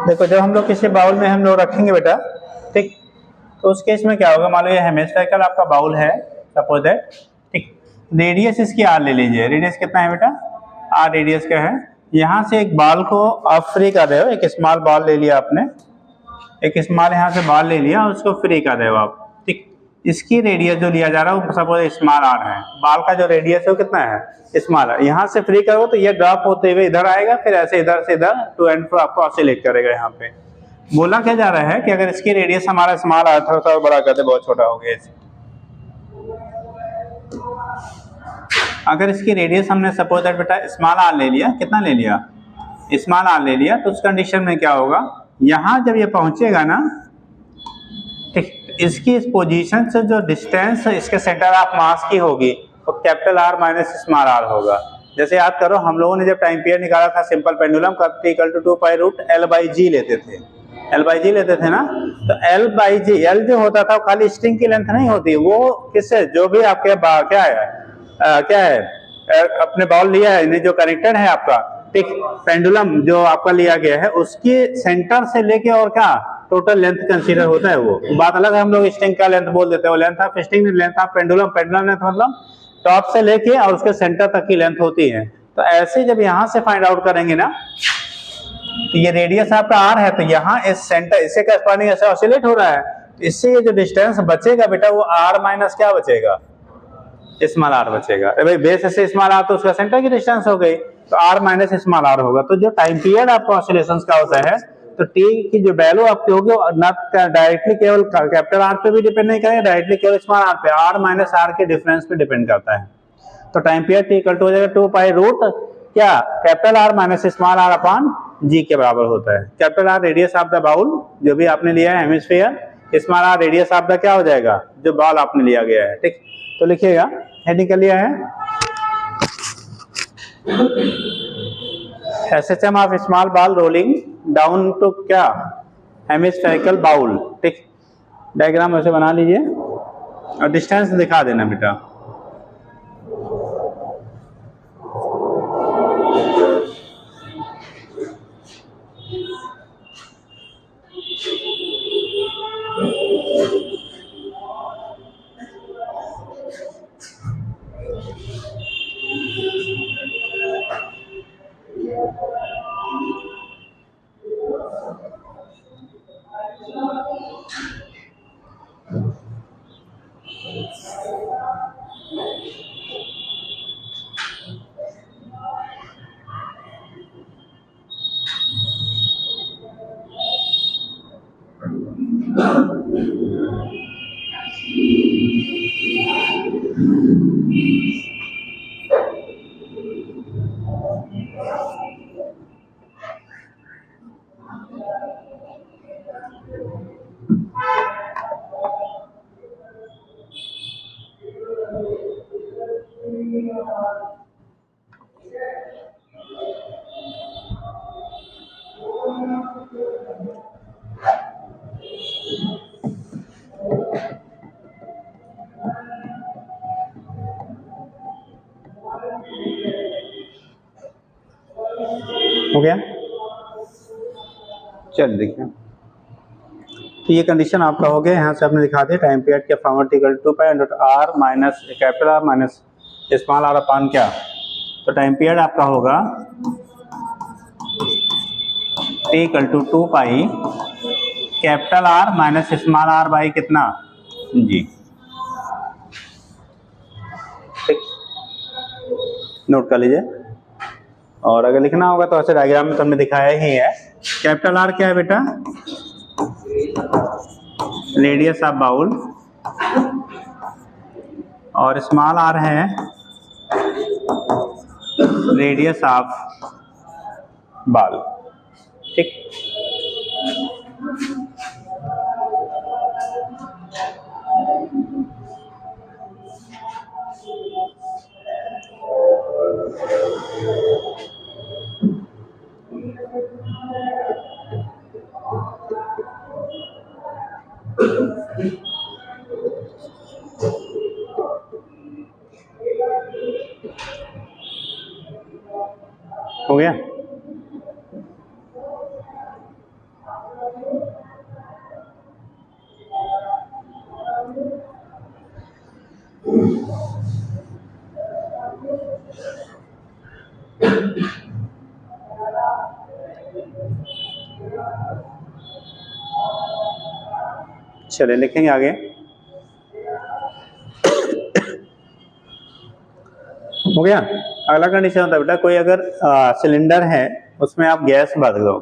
देखो जब हम लोग किसी बाउल में हम लोग रखेंगे बेटा, ठीक, तो उस केस में क्या होगा, मान लो ये हेमिस्फेरिकल आपका बाउल है, सपोज दैट, ठीक, रेडियस इसकी आर ले लीजिए, रेडियस कितना है बेटा, आर रेडियस का है। यहाँ से एक बॉल को आप फ्री कर रहे हो, एक स्मॉल बॉल ले लिया आपने, एक स्मॉल यहाँ से बॉल ले लिया, उसको फ्री कर रहे हो आप, ठीक, इसकी रेडियस जो लिया जा रहा है वो सपोज स्मॉल आर है, बॉल का जो रेडियस है वो कितना है, स्मॉल आर। यहाँ से फ्री करो तो ये ड्रॉप होते हुए इधर आएगा, फिर ऐसे इधर से इधर टू एंड फ्रो आपको ऑसिलेट करेगा। यहाँ पे बोला क्या जा रहा है कि अगर इसकी रेडियस हमारा स्मॉल आर था तो बड़ा करते बहुत छोटा हो गया, अगर इसकी रेडियस हमने सपोज दैट बेटा स्मॉल आर ले लिया, कितना ले लिया, स्मॉल आर ले लिया, तो उस कंडीशन में क्या होगा, यहाँ जब ये पहुंचेगा ना, ठीक, इसकी इस पोजीशन से जो डिस्टेंस इसके सेंटर ऑफ मास की होगी तो capital R minus small R होगा। जैसे याद करो हम लोगों ने जब टाइम पीरियड निकाला था सिंपल पेंडुलम का, equal to 2 pi root L by G लेते थे, एल बाई जी लेते थे ना, तो एल बाई जी, एल जो होता था वो खाली स्ट्रिंग की लेंथ नहीं होती, वो किससे, जो भी आपके क्या है अपने बॉल लिया है जो कनेक्टेड है आपका, ठीक, पेंडुलम जो आपका लिया गया है उसके सेंटर से लेके और क्या टोटल लेंथ कंसीडर होता है। वो बात अलग है, हम लोग स्ट्रिंग का लेंथ बोल देते हैं, वो length of string, length of pendulum, pendulum length मतलब टॉप से लेके और उसके सेंटर तक की लेंथ होती है। तो ऐसे जब यहाँ से फाइंड आउट करेंगे ना, तो ये रेडियस आपका आर है, तो यहाँ इस सेंटर इससे करस्पॉन्डिंग ऐसे ऑसिलेट हो रहा है, तो इससे ये जो डिस्टेंस बचेगा बेटा वो आर माइनस क्या बचेगा, स्मॉल आर बचेगा। भाई बेस से स्मॉल आर तो उसका सेंटर की डिस्टेंस हो गई, तो आर माइनस स्मॉल आर होगा। तो जो टाइम पीरियड आपका ऑसिलेशंस का होता है, तो टी की जो वैल्यू आपकी होगी नॉट डायरेक्टली केवल कैपिटल आर पे भी डिपेंड नहीं करेगा, डायरेक्टली केवल स्मॉल आर पे, आर माइनस आर के डिफरेंस पे डिपेंड करता है। तो time period T equal to हो जाएगा 2 पाई रूट क्या capital R minus small R upon G के बराबर होता है। Capital R radius of the bowl जो भी आपने लिया है hemisphere, small R radius of the क्या हो जाएगा जो बॉल आपने लिया गया है, ठीक। तो लिखिएगा, हेडिंग कर लिया है SHM of small ball rolling down to क्या हेमिस्फेरिकल बाउल, ठीक। डायग्राम ऐसे बना लीजिए और डिस्टेंस दिखा देना बेटा। हो गया, चल देखिए, तो ये कंडीशन आपका हो गया। यहाँ से आपने दिखा दिया टाइम पीरियड के format equal to 2 pi under R minus capital R minus small R upon क्या, तो टाइम पीरियड आपका होगा T equal to 2 pi capital R minus small R by कितना जी, ठीक, नोट कर लीजिए। और अगर लिखना होगा तो ऐसे डायग्राम में तो हमने दिखाया ही है। कैपिटल आर क्या है बेटा, रेडियस ऑफ बाउल, और स्मॉल आर है रेडियस ऑफ बॉल, ठीक। गया? चलिए लिखेंगे आगे। हो गया। अगला कंडीशन होता है बेटा, कोई अगर सिलेंडर है उसमें आप गैस भर दो,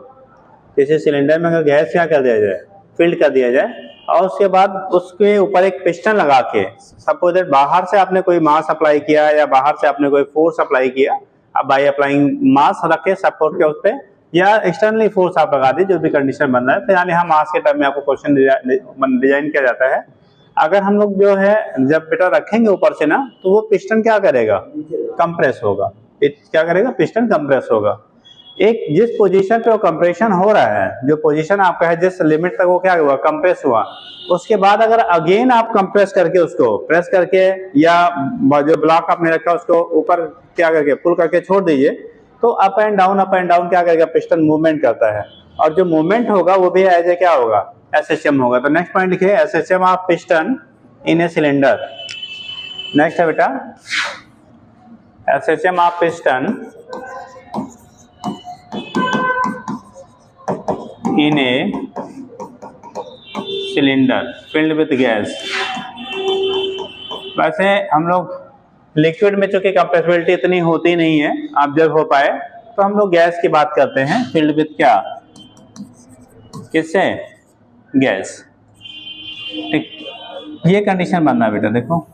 जैसे सिलेंडर में अगर गैस क्या कर दिया जाए, फिल्ड कर दिया जाए, और उसके बाद उसके ऊपर एक पिस्टन लगा के, सपोज दैट बाहर से आपने कोई मास अप्लाई किया या बाहर से आपने कोई फोर्स अप्लाई किया, अब बाय अप्लाइंग मास रखे सपोर्ट के उस पे, या एक्सटर्नली फोर्स आप लगा दी, जो भी कंडीशन बन रहा है, फिलहाल यहाँ मास के टर्म में आपको क्वेश्चन डिजाइन किया जाता है। अगर हम लोग जो है जब बेटा रखेंगे ऊपर से ना, तो वो पिस्टन क्या करेगा, कंप्रेस होगा। क्या करेगा, पिस्टन कंप्रेस होगा। एक जिस पोजीशन पे वो कंप्रेशन हो रहा है, जो पोजीशन आपका है जिस लिमिट तक वो क्या हुआ, कंप्रेस हुआ, उसके बाद अगर अगेन आप कंप्रेस करके उसको प्रेस करके, या जो ब्लॉक आपने रखा उसको ऊपर क्या करके पुल करके छोड़ दीजिए, तो अप एंड डाउन क्या करेगा, पिस्टन मूवमेंट करता है, और जो मूवमेंट होगा वो भी एज ए क्या होगा, एसएचएम होगा। तो नेक्स्ट पॉइंट लिखिए, SHM of piston in a cylinder. Next है बेटा, SHM of piston in a cylinder filled with gas. वैसे हम लोग लिक्विड में चूंकि कंप्रेसिबिलिटी इतनी होती नहीं है, ऑब्जर्व हो पाए, तो हम लोग गैस की बात करते हैं, फिल्ड विथ क्या, किससे, गैस। ठीक, ये कंडीशन बनना बेटा। देखो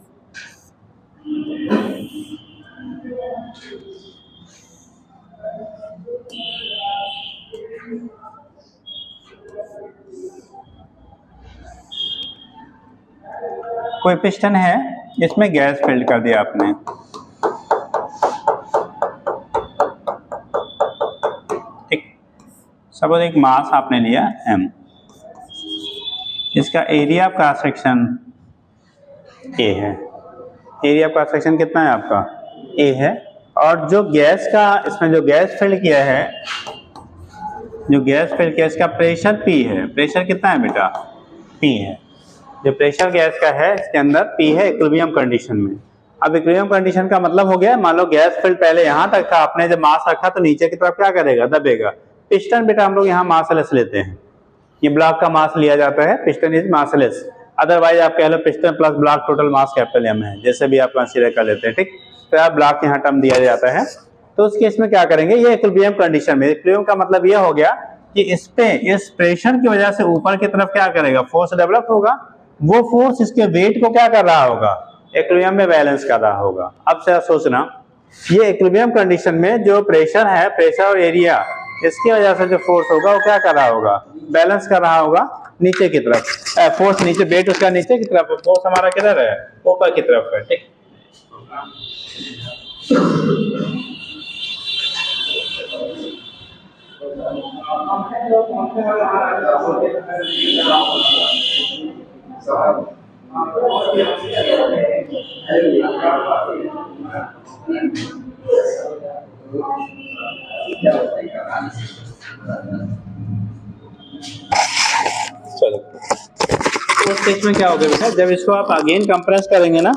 कोई पिस्टन है, इसमें गैस फिल्ड कर दिया आपने, ठीक, सपोज एक मास आपने लिया m, इसका area of cross section a है, एरिया ऑफ क्रॉस सेक्शन कितना है आपका, a है, और जो गैस का इसमें जो गैस फिल्ड किया है, जो गैस फिल्ड किया इसका प्रेशर p है। प्रेशर कितना है बेटा, p है। जो प्रेशर गैस का है इसके अंदर p है इक्विलिब्रियम कंडीशन में। अब इक्विलिब्रियम कंडीशन का मतलब हो गया, मान लो गैस फिल्ड पहले यहाँ तक था, आपने जब मास रखा तो नीचे की तरफ क्या करेगा, दबेगा। पिस्टन बेटा हम लोग यहाँ मासलेस लेते हैं, ये ब्लॉक का मास लिया जाता है, पिस्टन इज मासलेस। अदरवाइज आप कह लो piston plus block total mass capital M है, जैसे भी आप कंसीडर कर लेते हैं, ठीक। तो आप ब्लॉक यहाँ टर्म दिया जाता है। तो उस केस में क्या करेंगे, ये इक्विलिब्रियम कंडीशन में, इक्विलिब्रियम का मतलब ये हो गया कि इस पे इस प्रेशर की वजह से ऊपर की तरफ क्या करेगा, फोर्स डेवलप होगा, वो फोर्स इसके वेट को क्या कर रहा होगा, इक्विलिब्रियम में बैलेंस कर रहा होगा। अब से सोचना, ये इक्विलिब्रियम कंडीशन में जो प्रेशर है, प्रेशर और एरिया, इसकी वजह से जो फोर्स होगा वो क्या कर रहा होगा, बैलेंस कर रहा होगा नीचे की तरफ। फोर्स नीचे, वेट उसका नीचे की तरफ है, फोर्स हमारा किधर है, ऊपर की तरफ है, ठीक। चलो, तो उस केस में क्या होगा बेटा, जब इसको आप अगेन कंप्रेस करेंगे ना,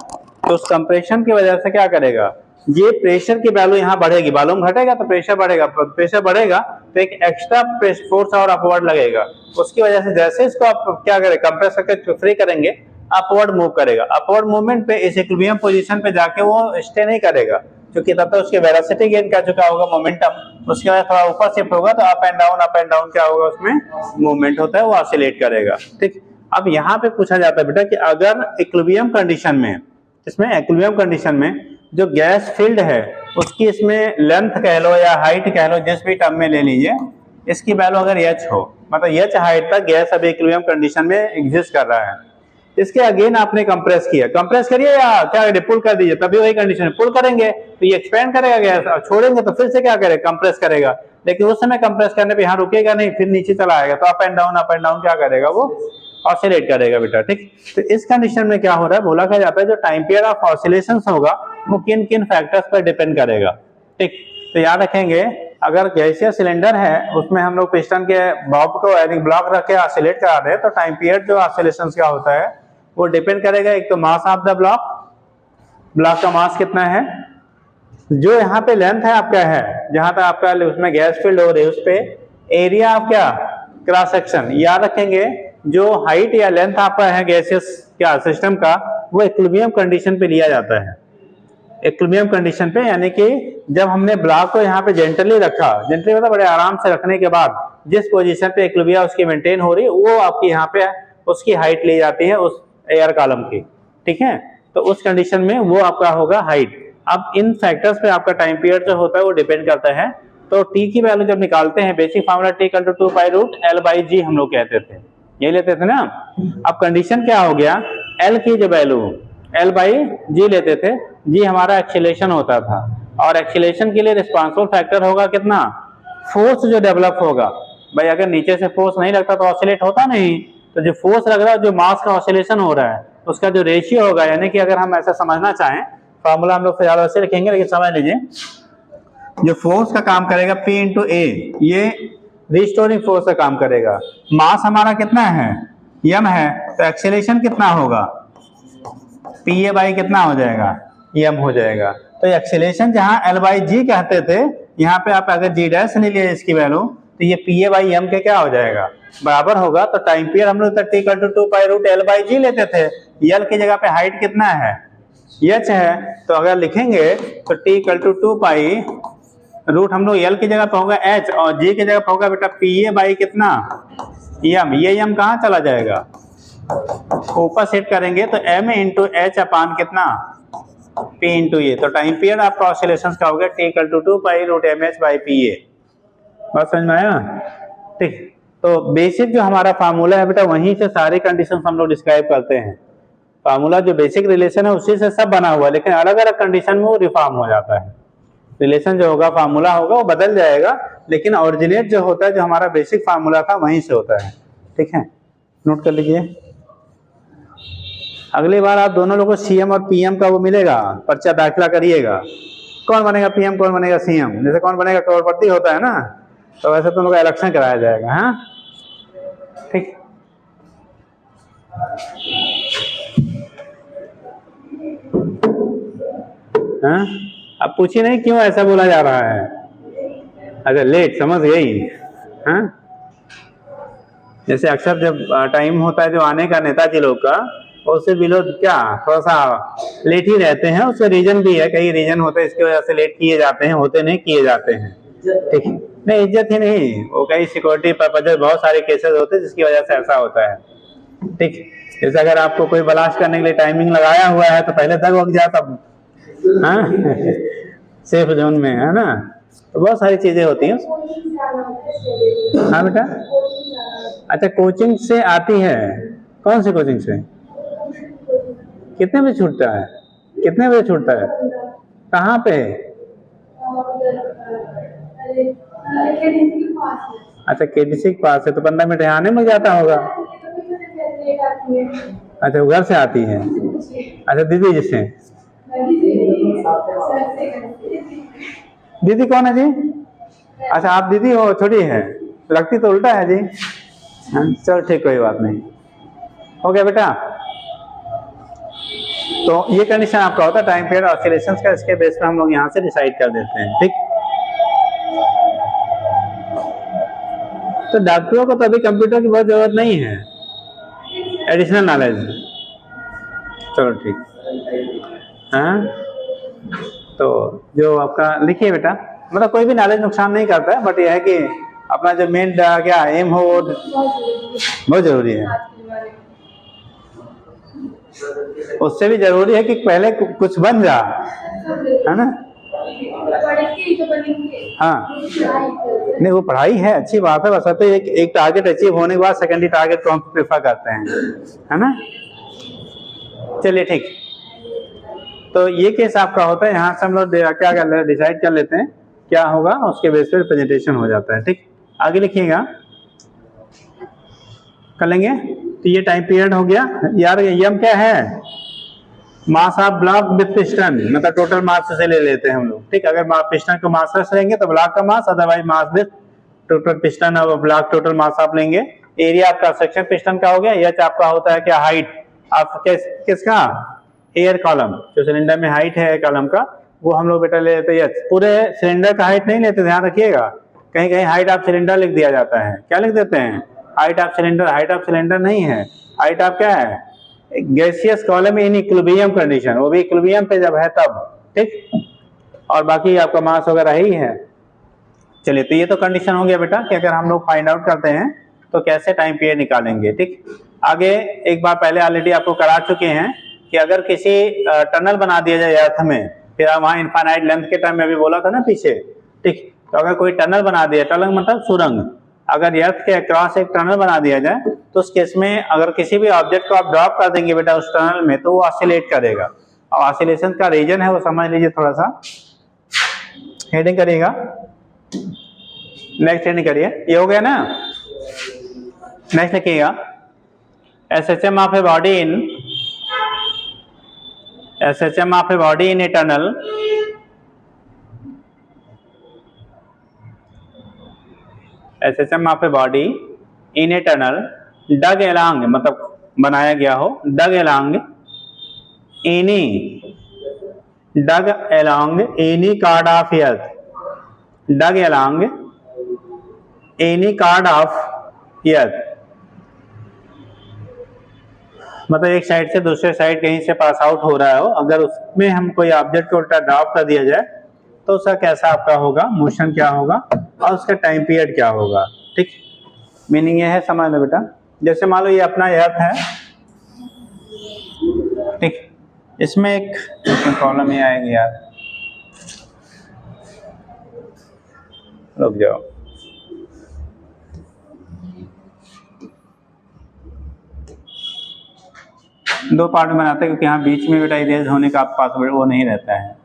तो उस कंप्रेशन की वजह से क्या करेगा, ये प्रेशर की वैल्यू यहाँ बढ़ेगी, वॉल्यूम घटेगा तो प्रेशर बढ़ेगा, प्रेशर बढ़ेगा तो एक एक्स्ट्रा फोर्स और अपवर्ड लगेगा। उसकी वजह से जैसे इसको आप क्या करें, कंप्रेस करके फ्री करेंगे, अपवर्ड मूव करेगा। अपवर्ड मूवमेंट पे इस इक्विलिब्रियम पोजीशन पे जाके वो स्टे नहीं करेगा, क्योंकि तब तक उसके वेलोसिटी गेन कर चुका होगा, मोमेंटम। उसके बाद थोड़ा ऊपर शिफ्ट होगा तो अप एंड डाउन क्या होगा, उसमें मूवमेंट होता है, वो ऑसिलेट करेगा, ठीक। अब यहाँ पे पूछा जाता है बेटा कि अगर इक्विलिब्रियम कंडीशन में, इसमें इक्विलिब्रियम कंडीशन में जो गैस फील्ड है उसकी इसमें लेंथ कह लो या हाइट कह लो, जिस भी टर्म में ले लीजिए, इसकी वैल्यू अगर h हो, मतलब h हाइट तक गैस अभी इक्विलिब्रियम कंडीशन में एग्जिस्ट कर रहा है, इसके अगेन आपने कंप्रेस किया, कंप्रेस करिए या क्या करिए, पुल कर दीजिए, तभी वही कंडीशन, पुल करेंगे तो ये एक्सपेंड करेगा गैस, और छोड़ेंगे तो फिर से क्या करेगा, कंप्रेस करेगा। लेकिन उस समय कंप्रेस करने पे यहाँ रुकेगा नहीं, फिर नीचे चला आएगा, तो अप एंड डाउन क्या करेगा, वो ऑसिलेट करेगा बेटा, ठीक। तो इस कंडीशन में क्या हो रहा है, बोला क्या जाता है जो टाइम पीरियड ऑफ ऑसिलेशंस होगा वो किन किन फैक्टर्स पर डिपेंड करेगा, ठीक। तो याद रखेंगे अगर गैसीय सिलेंडर है उसमें हम लोग पिस्टन के बॉब को ब्लॉक रख के ऑसिलेट करा दें तो टाइम पीरियड जो ऑसिलेशंस का होता है वो डिपेंड करेगा एक तो मास ऑफ द ब्लॉक का मास कितना है, जो यहाँ पे लेंथ है आपका है जहां तक आपका उसमें गैस फील्ड हो रही है उस पे एरिया ऑफ क्या क्रॉस सेक्शन। याद रखेंगे जो हाइट या लेंथ आपका है गैसियस क्या सिस्टम का वो इक्विलिब्रियम कंडीशन पे लिया जाता है, इक्विलिब्रियम कंडीशन पे, यानी कि जब हमने ब्लॉक को यहाँ पे जेंटली रखा, जेंटली मतलब बड़े आराम से रखने के बाद जिस पोजीशन पे इक्विलिब्रियम उसकी मेंटेन हो रही है वो आपकी यहाँ पे उसकी हाइट ली जाती है उस एयर कॉलम की, ठीक है। तो उस कंडीशन में वो आपका होगा हाइट। अब इन फैक्टर्स पे आपका टाइम पीरियड जो होता है वो डिपेंड करता है। तो टी की वैल्यू जब निकालते हैं basic formula T equal to 2 pi root L by G हम लोग कहते थे, ये लेते थे ना। अब कंडीशन क्या हो गया, एल की जो वैल्यू एल बाई जी लेते थे, जी हमारा एक्सीलरेशन होता था और एक्सीलरेशन के लिए रिस्पांसिबल फैक्टर होगा कितना, फोर्स जो डेवलप होगा। भाई अगर नीचे से फोर्स नहीं लगता तो ऑसिलेट होता नहीं, तो जो फोर्स लग रहा है जो मास का ऑसिलेशन हो रहा है उसका जो रेशियो होगा, यानी कि अगर हम ऐसा समझना चाहें फार्मूला हम लोग फिलहाल वैसे लिखेंगे लेकिन समझ लीजिए जो फोर्स का काम करेगा P इंटू ए, ये रिस्टोरिंग फोर्स का काम करेगा। मास हमारा कितना है m है, तो एक्सीलरेशन कितना होगा P a बाई कितना हो जाएगा m हो जाएगा। तो एक्सीलरेशन जहां L बाई जी कहते थे यहाँ पे आप अगर जी डैश ले लिए इसकी वैल्यू तो ये P a बाई m के क्या हो जाएगा बराबर होगा। तो टाइम पीरियड हम लोग T equal to 2 pi root L by G लेते थे, एल की जगह पे हाइट कितना है एच है, तो अगर लिखेंगे तो T equal to 2 pi root हम लोग एल की जगह पे होगा एच और जी की जगह पे होगा बेटा पी ए बाई कितना एम, ये एम कहाँ चला जाएगा ऊपर सेट करेंगे तो एम इंटू एच अपान कितना पी इंटू ए। तो टाइम पीरियड आपका ऑसिलेशंस का हो गया T equal to 2 pi root M H by P A. बात समझ में आया, ठीक। तो बेसिक जो हमारा फार्मूला है बेटा वहीं से सारी कंडीशंस हम लोग डिस्क्राइब करते हैं। फार्मूला जो बेसिक रिलेशन है उसी से सब बना हुआ है, लेकिन अलग अलग कंडीशन में वो रिफॉर्म हो जाता है। रिलेशन जो होगा फार्मूला होगा वो बदल जाएगा, लेकिन ओरिजिनेट जो होता है जो हमारा बेसिक फार्मूला था वहीं से होता है, ठीक है। नोट कर लीजिए। अगली बार आप दोनों लोगों को सीएम और पीएम का वो मिलेगा, पर्चा दाखिला करिएगा, कौन बनेगा पीएम कौन बनेगा सीएम, जैसे कौन बनेगा करोड़पति होता है ना, तो वैसे तुम लोग का इलेक्शन कराया जाएगा। हाँ ठीक। हाँ अब पूछिए नहीं क्यों ऐसा बोला जा रहा है। अच्छा लेट समझ गई। हाँ जैसे अक्सर जब टाइम होता है जो आने का नेताजी लोग का उससे बिलो क्या थोड़ा सा लेट ही रहते हैं, उसका रीजन भी है, कई रीजन होते हैं इसकी वजह से लेट किए जाते हैं, होते नहीं किए जाते हैं, ठीक है। नहीं इज्जत ही नहीं, वो कई सिक्योरिटी पर्पज बहुत सारे केसेस होते हैं जिसकी वजह से ऐसा होता है, ठीक। जैसे अगर आपको कोई ब्लास्ट करने के लिए टाइमिंग लगाया हुआ है तो पहले तक वक्त जाता, हाँ सेफ जोन में है ना, तो बहुत सारी चीजें होती हैं। हाँ बेटा अच्छा कोचिंग से आती है, कौन सी कोचिंग से, कितने बजे छूटता है, कितने बजे छूटता है, कहाँ पे, अच्छा केडीसी के पास है, तो 15 मिनट आने में जाता होगा। अच्छा घर से आती है, अच्छा दीदी जिससे, दीदी कौन है जी, अच्छा आप दीदी हो, छोटी है, लगती तो उल्टा है जी। चलो ठीक कोई बात नहीं, हो गया बेटा। तो ये कंडीशन आपका होता है टाइम पीरियड ऑसिलेशंस का, इसके बेस पे हम लोग यहाँ से डिसाइड कर देते हैं, ठीक। तो डॉक्टरों को तो अभी कंप्यूटर की बहुत जरूरत नहीं है, एडिशनल नॉलेज, चलो ठीक। हाँ तो जो आपका लिखिए बेटा, मतलब कोई भी नॉलेज नुकसान नहीं करता है, बट यह है कि अपना जो मेन क्या एम हो वो बहुत जरूरी है। उससे भी जरूरी है कि पहले कुछ बन जा, है ना। हाँ नहीं वो पढ़ाई है अच्छी बात है, बस तो एक टारगेट अचीव होने के बाद सेकेंडरी टारगेट को हम प्रेफर करते हैं, है ना। चलिए ठीक, तो ये केस आपका होता है, यहाँ से हम लोग क्या डिसाइड कर लेते हैं क्या होगा, उसके बेस पे प्रेजेंटेशन हो जाता है, ठीक। आगे लिखिएगा, कर लेंगे। तो ये टाइम पीरियड हो गया यार, यम क्या है, mass of block with piston, मतलब टोटल मास से ले लेते हैं हम लोग, ठीक। अगर पिस्टन को मास लेंगे तो ब्लॉक का mass, otherwise mass with total piston और ब्लॉक टोटल मास आप लेंगे। एरिया आपका सेक्शन पिस्टन का हो गया। एच आपका होता है क्या, हाइट आप किसका, एयर कॉलम, जो सिलेंडर में हाइट है कॉलम का, वो हम लोग बेटा ले लेते हैं एच। पूरे सिलेंडर का हाइट नहीं लेते, ध्यान रखिएगा, कहीं कहीं हाइट ऑफ सिलेंडर लिख दिया जाता है। क्या लिख देते हैं, height of cylinder. Height of cylinder नहीं है, हाइट ऑफ क्या है, gaseous column in equilibrium condition, वो भी इक्विलिब्रियम पे जब है तब, ठीक। और बाकी आपका मास वगैरह ही है। चलिए, तो ये तो कंडीशन हो गया बेटा कि अगर हम लोग फाइंड आउट करते हैं तो कैसे टाइम पीरियड निकालेंगे, ठीक। आगे एक बार पहले ऑलरेडी आपको करा चुके हैं कि अगर किसी टनल बना दिया जाए अर्थ में, फिर वहाँ इनफाइनाइट लेंथ के टाइम में अभी बोला था ना पीछे, ठीक। तो अगर कोई टनल बना दिया, टनल मतलब सुरंग, अगर अर्थ के अक्रॉस एक टनल बना दिया जाए तो उस केस में अगर किसी भी ऑब्जेक्ट को आप ड्रॉप कर देंगे बेटा उस टनल में, तो वो ऑसिलेट करेगा। और ऑसिलेशन का रीजन है वो समझ लीजिए, थोड़ा सा हेडिंग करिएगा, नेक्स्ट हेडिंग करिए, ये हो गया ना। नेक्स्ट लिखिएगा, SHM of a body in, SHM of a body in a tunnel, SHM of a body in a tunnel dug along, मतलब बनाया गया हो, dug along any, dug along any chord of earth, dug along any chord of earth, मतलब एक side से दूसरे side कहीं से पास आउट हो रहा हो, अगर उसमें हम कोई ऑब्जेक्ट को उल्टा ड्रॉप कर दिया जाए तो उसका कैसा आपका होगा, मोशन क्या होगा और उसका टाइम पीरियड क्या होगा, ठीक। मीनिंग ये है, समझ लो बेटा। जैसे मान लो ये अपना अर्थ है, ठीक, इसमें एक प्रॉब्लम ये आएगी यार, रुक जाओ, दो पार्ट में बनाते हैं क्योंकि यहाँ बीच में बेटा इरेज होने का पास वो नहीं रहता है।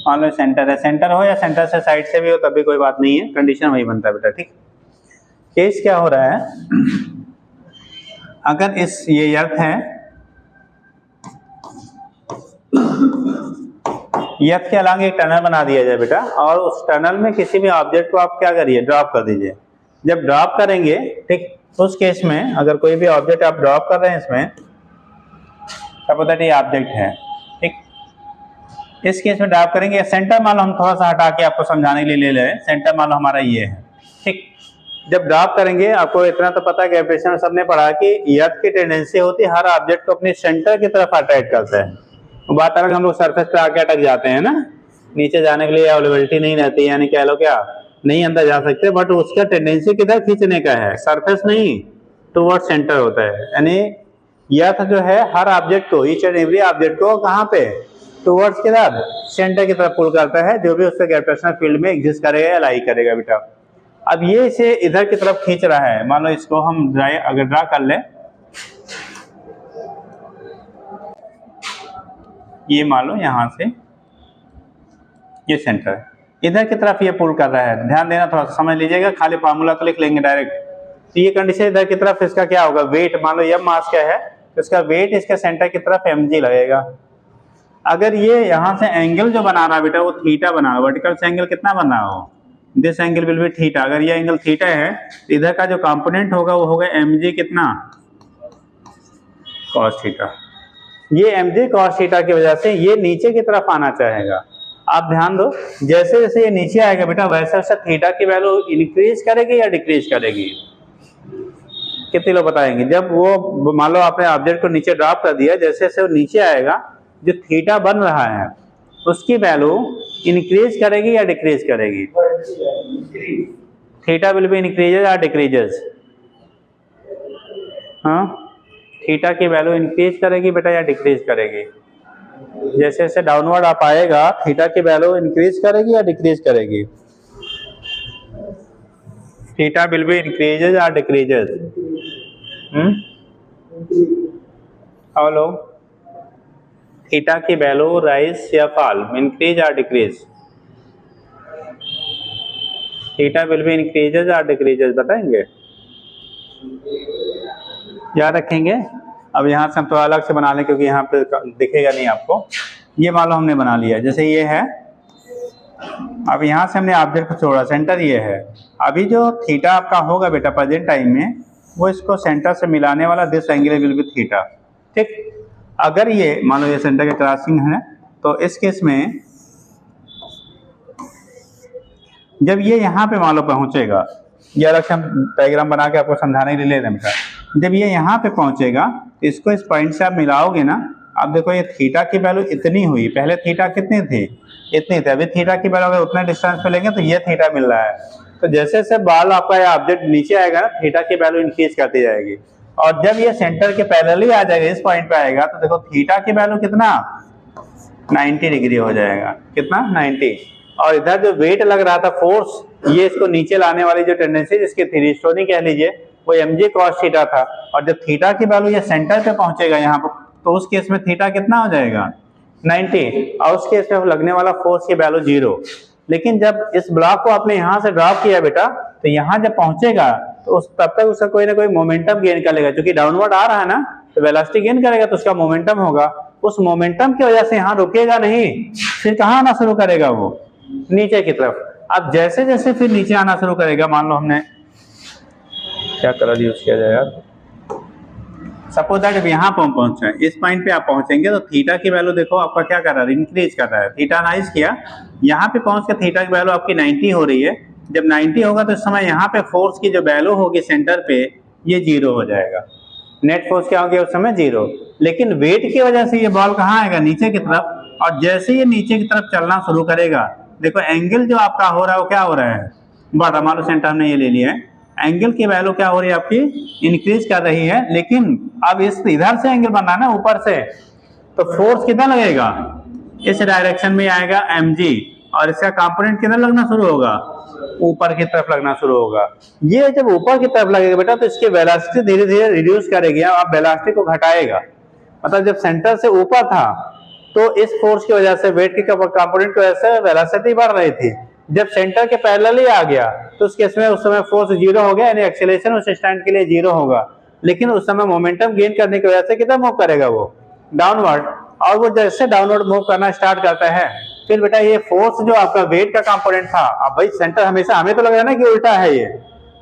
मान लो सेंटर है, सेंटर हो या सेंटर से साइड से भी हो तब भी कोई बात नहीं है, कंडीशन वही बनता है बेटा, ठीक। केस क्या हो रहा है, अगर इस ये अर्थ है, अर्थ के अलग एक टनल बना दिया जाए बेटा, और उस टनल में किसी भी ऑब्जेक्ट को आप क्या करिए, ड्रॉप कर दीजिए। जब ड्रॉप करेंगे, ठीक, उस केस में अगर कोई भी ऑब्जेक्ट आप ड्रॉप कर रहे हैं इसमें, सपोज दैट ये ऑब्जेक्ट है, ठीक, इस केस में ड्रॉप करेंगे, सेंटर मान लो हम थोड़ा सा हटा के आपको समझाने के लिए ले लें, सेंटर मान लो हमारा ये है, ठीक। जब ड्रॉप करेंगे, आपको इतना तो पता है ग्रेविटेशन में सबने पढ़ा कि अर्थ की टेंडेंसी होती है हर ऑब्जेक्ट को अपने सेंटर की तरफ अट्रैक्ट करता है। बात अलग, हम लोग सरफेस पे आके अटक जाते हैं ना, नीचे जाने के लिए अवेलेबिलिटी नहीं रहती, यानी कह लो क्या नहीं अंदर जा सकते, बट उसका टेंडेंसी किधर खींचने का है, सरफेस नहीं, टुवर्ड सेंटर होता है। यानी अर्थ जो है हर ऑब्जेक्ट को, ईच एंड एवरी ऑब्जेक्ट को कहाँ पे, टुवर्ड्स किधर, सेंटर की तरफ पुल करता है, जो भी उसके ग्रेविटेशनल फील्ड में एग्जिस्ट करेगा या लाई करेगा बेटा। अब ये इसे इधर की तरफ खींच रहा है, मान लो इसको हम अगर ड्रा कर ले, ये मान लो यहां से ये सेंटर है, इधर की तरफ ये पुल कर रहा है, ध्यान देना, थोड़ा सा समझ लीजिएगा, खाली फार्मूला तो लिख लेंगे डायरेक्ट। तो ये कंडीशन इधर की तरफ, इसका क्या होगा, वेट, मान लो ये मास क्या है, तो इसका वेट इसके सेंटर की तरफ mg लगेगा। अगर ये यहाँ से एंगल जो बना रहा है बेटा वो थीटा बना रहा है, वर्टिकल से एंगल कितना बना रहा हो, this angle will be theta. अगर ये एंगल थीटा है तो इधर का जो कंपोनेंट होगा वो होगा mg कितना, cos थीटा। ये mg cos थीटा की वजह से ये नीचे की तरफ आना चाहेगा। आप ध्यान दो, जैसे जैसे ये नीचे आएगा बेटा वैसे वैसे थीटा की वैल्यू इंक्रीज करेगी या डिक्रीज करेगी, कितने लोग बताएंगे। जब वो मान लो आपने ऑब्जेक्ट को नीचे ड्रॉप कर दिया, जैसे जैसे वो नीचे आएगा जो थीटा बन रहा है उसकी वैल्यू इंक्रीज करेगी या डिक्रीज करेगी, थीटा विल बी इंक्रीजेज या डिक्रीजेज, हाँ, थीटा की वैल्यू इंक्रीज करेगी बेटा या डिक्रीज करेगी। जैसे जैसे डाउनवर्ड आप आएगा थीटा की वैल्यू इंक्रीज करेगी या डिक्रीज करेगी, थीटा विल बी इंक्रीजेज या डिक्रीजेज। और लोग थीटा की वैल्यू राइज या फॉल, इंक्रीज और decrease, theta will be increases और डिक्रीजेज, बताएंगे, याद रखेंगे। अब यहाँ से हम थोड़ा अलग से बना लें क्योंकि यहाँ पे दिखेगा नहीं आपको। ये मान लो हमने बना लिया, जैसे ये है, अब यहाँ से हमने ऑब्जेक्ट को छोड़ा, सेंटर ये है। अभी जो थीटा आपका होगा बेटा प्रेजेंट टाइम में, वो इसको सेंटर से मिलाने वाला this angle will be theta, ठीक। अगर ये मान लो ये सेंटर के क्रॉसिंग है, तो इस केस में जब ये यहाँ पे मान लो पहुँचेगा, ये अलग से हम डायग्राम बना के आपको समझाने के लिए ले रहे हैं बेटा। जब ये यहाँ पे पहुँचेगा, इसको इस पॉइंट से आप मिलाओगे ना, आप देखो ये थीटा की वैल्यू इतनी हुई, पहले थीटा कितनी थी, इतनी थी। अभी थीटा की वैल्यू अगर उतना डिस्टेंस पे लेंगे तो ये थीटा मिल रहा है। तो जैसे जैसे बॉल आपका ये ऑब्जेक्ट नीचे आएगा ना, थीटा की वैल्यू इंक्रीज करती जाएगी, और जब ये सेंटर के पैरेलली आ जाएगा, इस पॉइंट पे आएगा, तो देखो थीटा की वैल्यू कितना 90 डिग्री हो जाएगा, कितना 90। और इधर जो वेट लग रहा था, फोर्स, ये इसको नीचे लाने वाली जो टेंडेंसी जिसकी थीरिस्टोनी कह लीजिए, वो mg cos थीटा था। और जब थीटा की वैल्यू ये सेंटर पे पहुंचेगा यहाँ पर, तो उस केस में थीटा कितना हो जाएगा 90, और उस केस में लगने वाला फोर्स की वैल्यू 0। लेकिन जब इस ब्लॉक को आपने यहाँ से ड्रॉप किया बेटा, तो यहाँ जब पहुंचेगा तो तब तक उसका कोई ना कोई मोमेंटम गेन कर लेगा, क्योंकि डाउनवर्ड आ रहा है ना, तो वेलोसिटी गेन करेगा तो उसका मोमेंटम होगा। उस मोमेंटम की वजह से यहाँ रुकेगा नहीं, फिर कहाँ आना शुरू करेगा, वो नीचे की तरफ। अब जैसे जैसे फिर नीचे आना शुरू करेगा, मान लो हमने क्या कलर यूज किया जाए यार, सपोज दैट यहाँ पर पहुंचे, इस पॉइंट पे आप पहुंचेंगे तो थीटा की वैल्यू देखो आपका क्या कर रहा है, इंक्रीज कर रहा है। थीटा नाइज किया, यहाँ पे पहुंच के थीटा की वैल्यू आपकी 90 हो रही है। जब 90 होगा तो इस समय यहाँ पे फोर्स की जो वैल्यू होगी सेंटर पे, ये 0 हो जाएगा। नेट फोर्स क्या हो गया उस समय 0। लेकिन वेट की वजह से ये बॉल कहाँ आएगा, नीचे की तरफ, और जैसे ये नीचे की तरफ चलना शुरू करेगा, देखो एंगल जो आपका हो रहा है वो क्या हो रहा है, बड़ा, मान लो सेंटर हमने ये ले लिया है, एंगल की वैल्यू क्या हो रही है आपकी, इंक्रीज कर रही है। लेकिन अब इस इधर से एंगल बन रहा है ना ऊपर से, तो फोर्स कितना लगेगा, इस डायरेक्शन में आएगा mg, और इसका कंपोनेंट किधर लगना शुरू होगा, ऊपर की तरफ लगना शुरू होगा। ये जब ऊपर की तरफ लगेगा बेटा, तो इसकी वेलोसिटी धीरे धीरे रिड्यूस करेगी, आप वेलोसिटी को घटाएगा। मतलब जब सेंटर से ऊपर था तो इस फोर्स की वजह से, वेट के कंपोनेंट की वजह से वेलोसिटी बढ़ रही थी। जब सेंटर के पैरेलल ही आ गया तो उस केस में उस समय फोर्स 0 हो गया, यानी एक्सेलरेशन उस स्टैंड के लिए 0 होगा। लेकिन उस समय मोमेंटम गेन करने की वजह से कितना मूव करेगा, वो डाउनवर्ड। और वो जैसे डाउनवर्ड मूव करना स्टार्ट करता है, फिर बेटा ये फोर्स जो आपका वेट का कंपोनेंट था, अब भाई सेंटर हमेशा, हमें तो लग रहा है ना कि उल्टा है ये,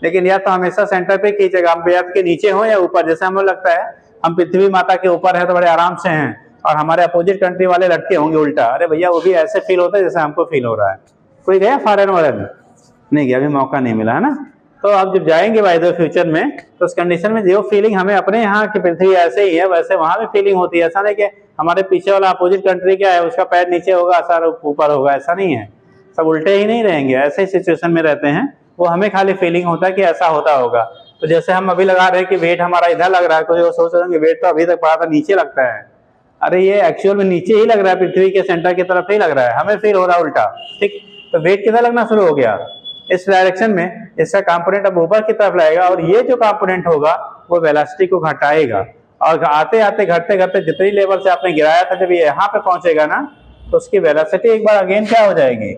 लेकिन या तो हमेशा सेंटर पे खींचेगा, हम या के नीचे हो या ऊपर। जैसे हमें लगता है हम पृथ्वी माता के ऊपर है तो बड़े आराम से हैं, और हमारे अपोजिट कंट्री वाले लटके होंगे उल्टा। अरे भैया वो भी ऐसे फील होता है जैसे हमको फील हो रहा है। कोई गया फॉरेन वॉरेन? नहीं गया, अभी मौका नहीं मिला है ना। तो अब जब जाएंगे बाय द फ्यूचर में, तो उस कंडीशन में जो फीलिंग हमें अपने यहाँ की पृथ्वी ऐसे ही है, वैसे वहां भी फीलिंग होती है। ऐसा नहीं कि हमारे पीछे वाला अपोजिट कंट्री क्या है, उसका पैर नीचे होगा सर ऊपर होगा, ऐसा नहीं है। सब उल्टे ही नहीं रहेंगे, ऐसे ही सिचुएशन में रहते हैं। वो हमें खाली फीलिंग होता है कि ऐसा होता होगा। तो जैसे हम अभी लगा रहे हैं कि वेट हमारा इधर लग रहा है, तो सोच रहे हैं वेट तो अभी तक पड़ा था नीचे लगता है, अरे ये एक्चुअल में नीचे ही लग रहा है, पृथ्वी के सेंटर की तरफ ही लग रहा है, हमें फील हो रहा है उल्टा। ठीक, तो वेट किधर लगना शुरू हो गया, इस डायरेक्शन में। इसका कंपोनेंट अब ऊपर की तरफ लगेगा, और ये जो कंपोनेंट होगा वो वेलोसिटी को घटाएगा, और आते आते घटते घटते जितनी लेवल से आपने गिराया था, जब ये यहाँ पे पहुंचेगा ना, तो उसकी वेलोसिटी एक बार अगेन क्या हो जाएगी,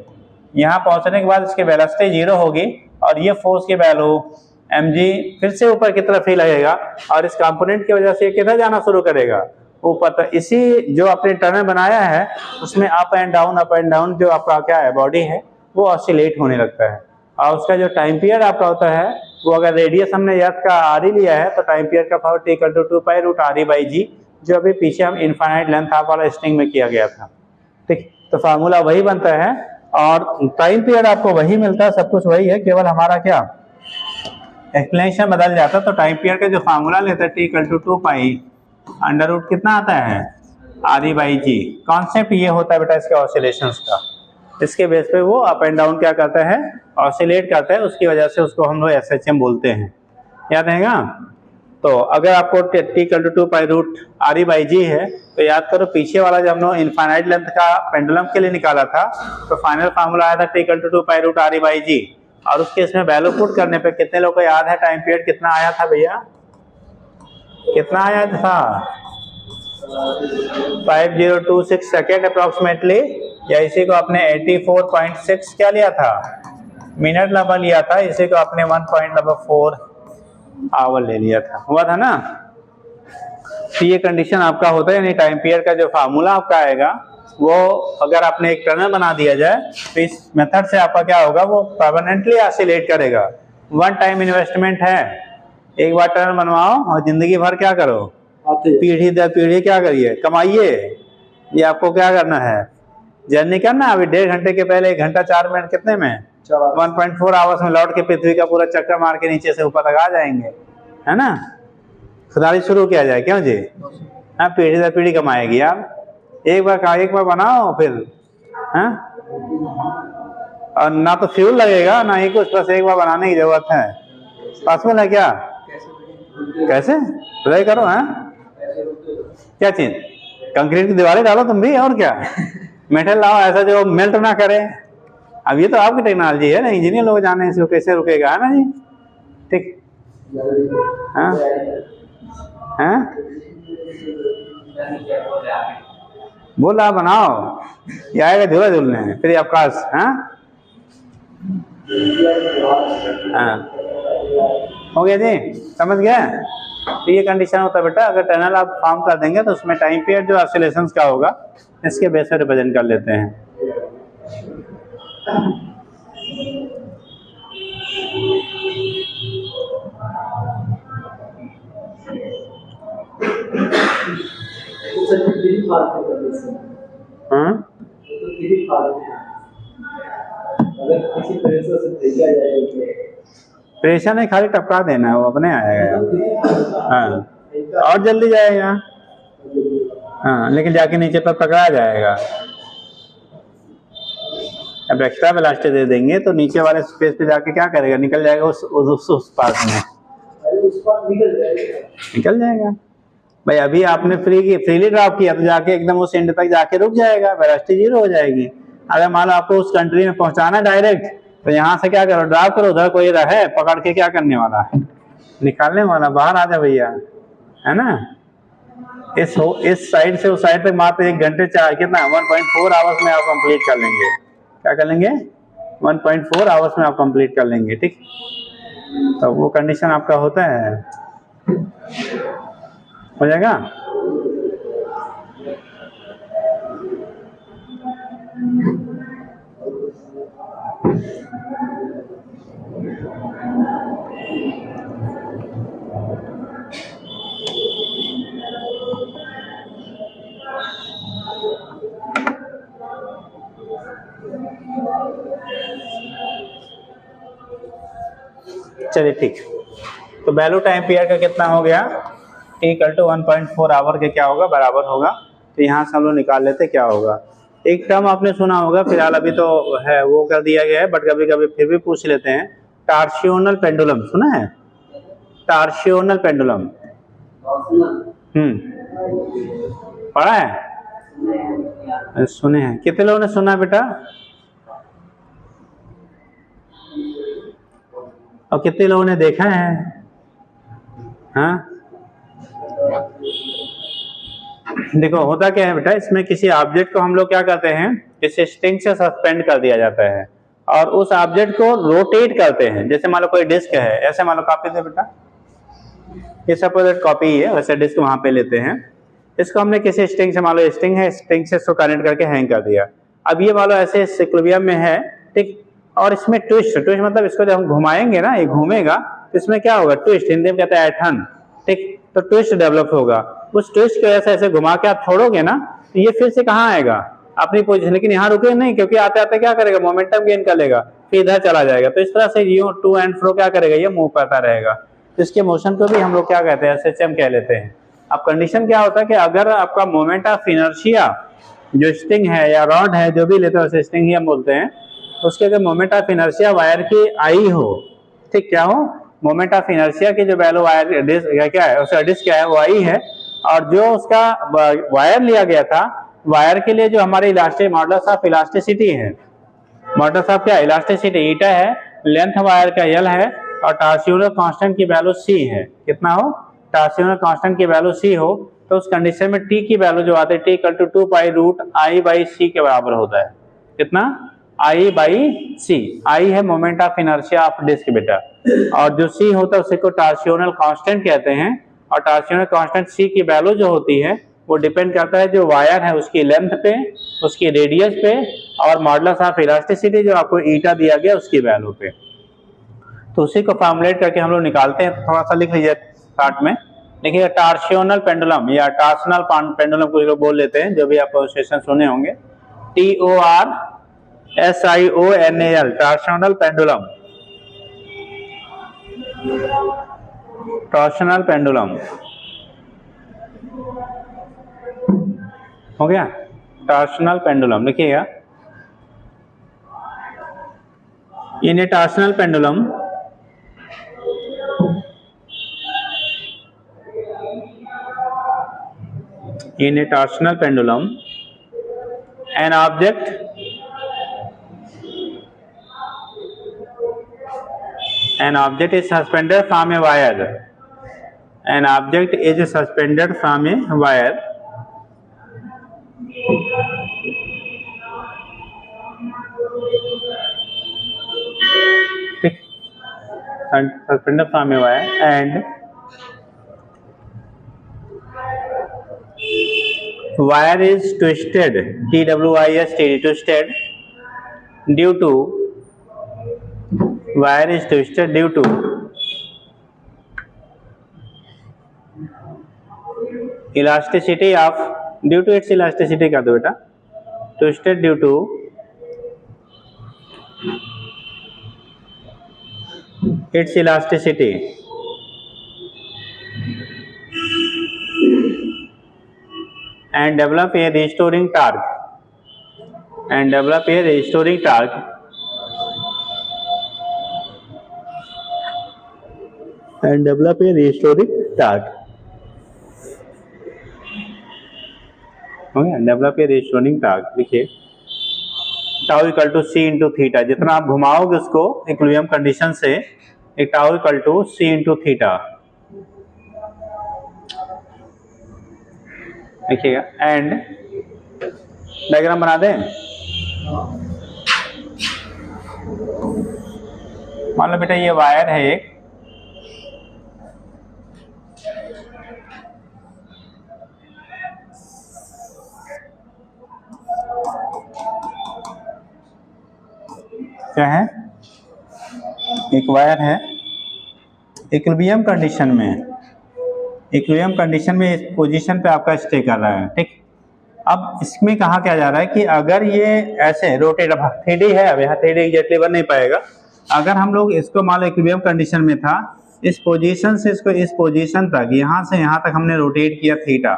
यहाँ पहुंचने के बाद इसकी वेलोसिटी 0 होगी, और ये फोर्स की वैल्यू mg फिर से ऊपर की तरफ ही लगेगा, और इस कंपोनेंट की वजह से ये किधर जाना शुरू करेगा, ऊपर। तो इसी जो आपने टर्न बनाया है, उसमें अप एंड डाउन जो आपका क्या है, बॉडी है, वो ऑसिलेट होने लगता है। और उसका जो टाइम पीरियड आपका होता है, वो अगर रेडियस हमने अर्थ का r ही लिया है, तो टाइम पीरियड का पावर T=2π√re/g, जो अभी पीछे हम इनफाइनाइट लेंथ ऑफ वाला स्ट्रिंग में किया गया था। ठीक, तो फार्मूला वही बनता है, और टाइम पीरियड आपको वही मिलता है, सब कुछ वही है, केवल हमारा क्या एक्सप्लेनेशन बदल जाता है। तो टाइम पीरियड का जो फार्मूला लेता है T=2π कितना आता है re/g। कॉन्सेप्ट ये होता है बेटा इसके ऑसिलेशंस का, इसके बेस पे वो अप एंड डाउन क्या करता है, ऑसिलेट करता है, उसकी वजह से उसको हम लोग SHM बोलते हैं, याद रहेगा। तो अगर आपको T=2π√re/g है, तो याद करो पीछे वाला जब हम लोग इनफाइनाइट लेंथ का पेंडुलम के लिए निकाला था, तो फाइनल फार्मूला आया था T=2π√re/g, और उसके इसमें वैल्यू पुट करने पे कितने लोग को याद है टाइम पीरियड कितना आया था भैया, कितना आया था 5026 सेकेंड अप्रोक्सीमेटली, या इसी को आपने 84.6 क्या लिया था, मिनट लंबा लिया था, इसी को आपने 1.4 आवर ले लिया था, हुआ था ना। तो ये कंडीशन आपका होता है, यानी टाइम पीरियड का जो फार्मूला आपका आएगा वो अगर आपने एक टनल बना दिया जाए तो इस मेथड से आपका क्या होगा, वो परमानेंटली ऑसिलेट करेगा। वन टाइम इन्वेस्टमेंट है, एक बार टनल बनवाओ और जिंदगी भर क्या करो, पीढ़ी दर पीढ़ी क्या करिए, कमाइए। ये आपको क्या करना है, जर्नी करना। अभी 1.5 घंटे के पहले 1 घंटा 4 मिनट कितने में, 1.4 आवर्स में लौट के पृथ्वी का पूरा चक्कर मार के नीचे से ऊपर तक आ जाएंगे, है ना। खुदारी शुरू किया जाए, क्यों जी, हाँ, पीढ़ी दर पीढ़ी कमाएगी आप। एक बार बनाओ फिर, हाँ, और ना तो फ्यूल लगेगा ना ही कुछ, बस एक बार बनाने की जरूरत है। पॉसिबल है क्या, कैसे ट्राई करो, हाँ, क्या चीज, कंक्रीट की दीवारें डालो तुम भी, और क्या, मेटल लाओ ऐसा जो मेल्ट ना करे। अब ये तो आपकी टेक्नोलॉजी है ना, इंजीनियर लोग जाने इसको कैसे रुकेगा, है ना जी, ठीक, हाँ हाँ, बोला बनाओ, ये आएगा झूला झूलने फिर आपका, हाँ हाँ, हो गया जी, समझ गए। तो ये कंडीशन होता है बेटा, अगर टनल आप फॉर्म कर देंगे तो उसमें टाइम पीरियड जो ऑसिलेशंस का होगा इसके बेस पर रिप्रेजेंट कर लेते हैं। हाँ, प्रेशर नहीं, खाली टपका देना है, वो अपने आएगा, हाँ, और जल्दी जाएगा, हाँ, लेकिन जाके नीचे पर पकड़ा जाएगा। अब एक्स्ट्रा वेलोसिटी दे देंगे तो नीचे वाले स्पेस पे जाके क्या करेगा, निकल जाएगा उस पार्ट में, निकल जाएगा। भाई अभी आपने फ्रीली ड्रॉप किया तो जाके एकदम उस एंड तक जाके रुक जाएगा, वेलोसिटी 0 हो जाएगी। अगर मान लो आपको उस कंट्री में पहुंचाना डायरेक्ट, तो यहाँ से क्या करो, ड्रॉप करो, उधर कोई रहे पकड़ के क्या करने वाला है, निकालने वाला, बाहर आ जा भैया, है ना। इस साइड से उस साइड तक मात्र 1 घंटे कितना 1.4 आवर्स में आप कंप्लीट कर लेंगे। क्या कर लेंगे, 1.4 आवर्स में आप कंप्लीट कर लेंगे, ठीक। तो वो कंडीशन आपका होता है, हो जाएगा। चलिए ठीक, तो वैल्यू टाइम पीरियड का कितना हो गया, T = 1.4 आवर के क्या होगा, बराबर होगा। तो यहाँ से हम लोग निकाल लेते क्या होगा। एक टर्म आपने सुना होगा, फिलहाल अभी तो है वो कर दिया गया है, बट कभी कभी फिर भी पूछ लेते हैं, टार्सियोनल पेंडुलम सुना है, टार्सियोनल पेंडुलम, पढ़ा है, सुने हैं, कितने लोगों ने सुना बेटा, और कितने लोगों ने देखा है, हाँ। देखो होता क्या है बेटा, इसमें किसी ऑब्जेक्ट को हम लोग क्या करते हैं, इसे स्ट्रिंग से सस्पेंड कर दिया जाता है और उस ऑब्जेक्ट को रोटेट करते हैं। जैसे मान लो कोई डिस्क है, ऐसे मान लो कॉपी से बेटा, ये सपोज कॉपी है, वैसे डिस्क वहां पे लेते हैं, इसको हमने किसी स्ट्रिंग से, मान लो स्ट्रिंग है, स्ट्रिंग से इसको कनेक्ट करके हैंग कर दिया। अब ये मान लो ऐसे इक्विलिब्रियम में है, ठीक, और इसमें ट्विस्ट मतलब इसको जब हम घुमाएंगे ना, ये घूमेगा तो इसमें क्या होगा, ट्विस्ट, हिंदी में कहते हैं ऐठन, ठीक, तो ट्विस्ट डेवलप होगा। उस ट्विस्ट को ऐसे ऐसे घुमा के आप छोड़ोगे ना, तो ये फिर से कहाँ आएगा, अपनी पोजीशन, लेकिन यहाँ रुके नहीं, क्योंकि आते आते क्या करेगा, मोमेंटम गेन कर लेगा, फिर इधर चला जाएगा। तो इस तरह से यूं टू एंड फ्रो क्या करेगा, ये मूव करता रहेगा। तो इसके मोशन को भी हम लोग क्या कहते हैं, SHM कह लेते हैं। अब कंडीशन क्या होता है कि अगर आपका मोमेंट ऑफ इनर्शिया जो स्ट्रिंग है या रॉड है, जो भी लेते हैं स्ट्रिंग ही हम बोलते हैं, उसके अगर मोमेंट ऑफ इनर्शिया वायर की आई हो, ठीक, क्या हो, मोमेंट ऑफ इनर्शिया की जो वैल्यू वायर डिस्क क्या है, उसका डिस्क क्या है, वो आई है, और जो उसका वायर लिया गया था, वायर के लिए जो हमारी इलास्टिक मॉडुलस ऑफ इलास्टिसिटी है, मॉडुलस ऑफ क्या, इलास्टिसिटी ईटा है, लेंथ वायर का L है, और टॉर्सियोनल कांस्टेंट की वैल्यू C है। कितना हो, टॉर्सियोनल कांस्टेंट की वैल्यू C हो, तो उस कंडीशन में टी की वैल्यू जो आती है T equal to 2 pi root I by C के बराबर होता है। कितना? आई बाई सी। आई है moment of inertia of disc बेटा, और जो सी होता है उसे को टार्सियोनल कांस्टेंट कहते हैं, और टार्सियोनल कांस्टेंट सी की वैल्यू जो होती है वो डिपेंड करता है जो वायर है उसकी लेंथ पे, उसकी रेडियस पे, और मॉडुलस ऑफ इलास्टिसिटी जो आपको ईटा दिया गया उसकी वैल्यू पे। तो उसी को फॉर्मुलेट करके हम लोग निकालते हैं। थोड़ा सा लिख लीजिए चार्ट में, देखिए टार्सियोनल पेंडुलम या टार्सनल पेंडुलम को लोग बोल लेते हैं, जो भी आप सेशन सुने होंगे, TORSIONAL torsional pendulum, torsional pendulum हो गया। टॉर्शनल पेंडुलम लिखिएगा, in a torsional pendulum in a torsional pendulum an object is suspended from a wire, an object is suspended from a wire suspended from a wire and wire is twisted, twisted due to wire is twisted due to elasticity of due to its elasticity कर दो बेटा, twisted due to its elasticity and develop a restoring torque and develop a restoring torque and develop a restoring torque हो गया। Develop a restoring torque देखिए tau equal to C into theta, जितना आप घुमाओगे उसको इक्विलिब्रियम कंडीशन से एक tau equal to C into theta देखिएगा। एंड डायग्राम बना दें, मान लो बेटा ये वायर है एक, क्या है, एक वायर है इक्विलिब्रियम कंडीशन में, इक्विलिब्रियम कंडीशन में इस पोजीशन पे आपका स्टे कर रहा है, ठीक। अब इसमें कहा क्या जा रहा है कि अगर ये ऐसे रोटेट, अब 3D है, अब यहाँ 3D एग्जैक्टली बन नहीं पाएगा, अगर हम लोग इसको मान लो इक्विलिब्रियम कंडीशन में था, इस पोजीशन से इसको इस पोजीशन तक, यहाँ से यहाँ तक हमने रोटेट किया थीटा,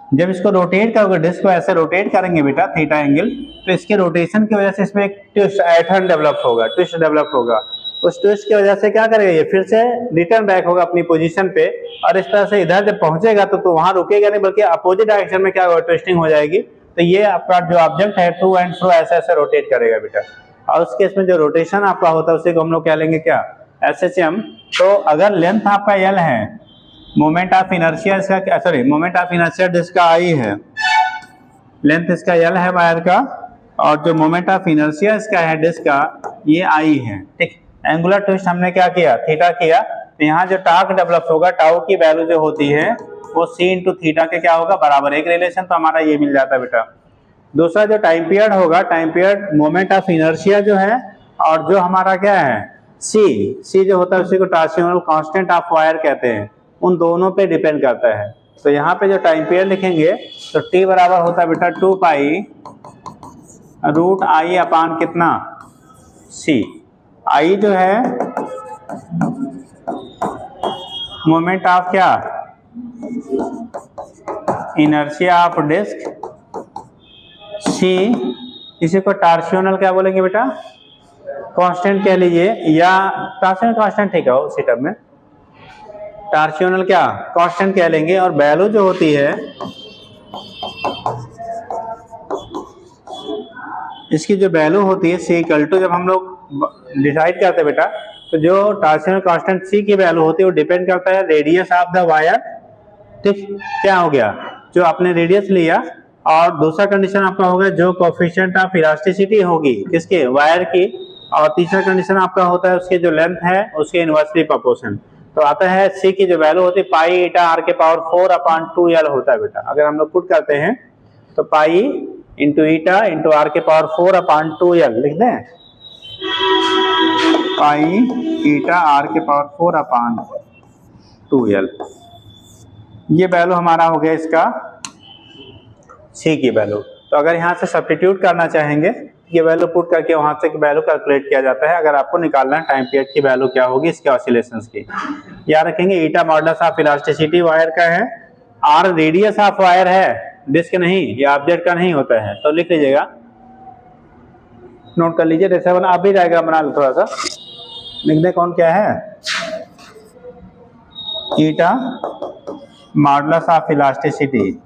जब इसको रोटेट करोगे, डिस्क को ऐसे रोटेट करेंगे बेटा थीटा एंगल, तो इसके रोटेशन की वजह से इसमें एक ट्विस्ट पैटर्न डेवलप होगा, ट्विस्ट डेवलप होगा। उस ट्विस्ट की वजह से क्या करेगा, ये फिर से रिटर्न बैक होगा अपनी पोजीशन पे, और इस तरह से इधर जब पहुंचेगा तो वहां रुकेगा नहीं, बल्कि अपोजिट डायरेक्शन में क्या होगा, ट्विस्टिंग हो जाएगी। तो ये आपका जो ऑब्जेक्ट है टू एंड फ्रो ऐसे ऐसे रोटेट करेगा बेटा, और उस केस में जो रोटेशन आपका होता है उसे को हम लोग क्या लेंगे, क्या, SHM। तो अगर लेंथ आपका L है, मोमेंट ऑफ इनर्शिया इसका क्या, सॉरी मोमेंट ऑफ इनर्शिया जिसका I है, लेंथ इसका L है वायर का, और जो मोमेंट ऑफ इनर्शिया इसका है डिस्क का, ये I है, ठीक। एंगुलर ट्विस्ट हमने क्या किया, थीटा किया, तो यहाँ जो टॉर्क डेवलप होगा, टाउ की वैल्यू जो होती है वो C इंटू थीटा के क्या होगा, बराबर। एक रिलेशन तो हमारा ये मिल जाता है बेटा। दूसरा जो टाइम पीरियड होगा, time period moment of inertia जो है, और जो हमारा क्या है C जो होता है उसी को टार्सियोनल कांस्टेंट ऑफ वायर कहते हैं, उन दोनों पे डिपेंड करता है। तो यहाँ पे जो टाइम पीरियड लिखेंगे तो T बराबर होता है बेटा 2 पाई रूट I अपान कितना, C। I जो है मोमेंट ऑफ क्या, इनर्शिया ऑफ डिस्क, C इसी को टार्सियोनल क्या बोलेंगे बेटा, कांस्टेंट कह लीजिए, या टार्सियोनल कांस्टेंट ठीक है उसी टर्म में, टार्सियोनल क्या कांस्टेंट कह लेंगे। और वैल्यू जो होती है इसकी जो वैल्यू होती है C इक्वल टू, जब हम लोग डिसाइड करते हैं बेटा, तो जो टार्सियोनल कांस्टेंट C की वैल्यू होती है वो डिपेंड करता है रेडियस ऑफ द वायर ठीक, क्या हो गया, जो आपने रेडियस लिया और दूसरा कंडीशन आपका होगा जो कोफिशिएंट ऑफ इलास्टिसिटी होगी किसके, वायर की, और तीसरा कंडीशन आपका होता है उसके जो लेंथ है उसके इनवर्सली प्रोपोर्शन। तो आता है सी की जो वैल्यू होती है पाई ईटा आर के पावर 4/2l होता है बेटा। अगर हम लोग पुट करते हैं तो pi into eta into R के पावर 4/2l लिख दें, पाई ईटा आर के पावर 4/2l। ये वैल्यू हमारा हो गया इसका सी की वैल्यू। तो अगर यहाँ से सब्स्टिट्यूट करना चाहेंगे ये वैल्यू पुट करके वहां से वैल्यू कैलकुलेट किया जाता है। अगर आपको निकालना है टाइम पीरियड की वैल्यू क्या होगी इसके ऑसिलेशंस की, याद रखेंगे ईटा मॉडुलस ऑफ इलास्टिसिटी वायर का है, आर रेडियस ऑफ वायर है, डिस्क नहीं, ये ऑब्जेक्ट का नहीं होता है। तो लिख लीजिएगा, नोट कर लीजिए, जैसे आप भी डायग्राम बना लो, थोड़ा सा लिख दे कौन क्या है, eta modulus of elasticity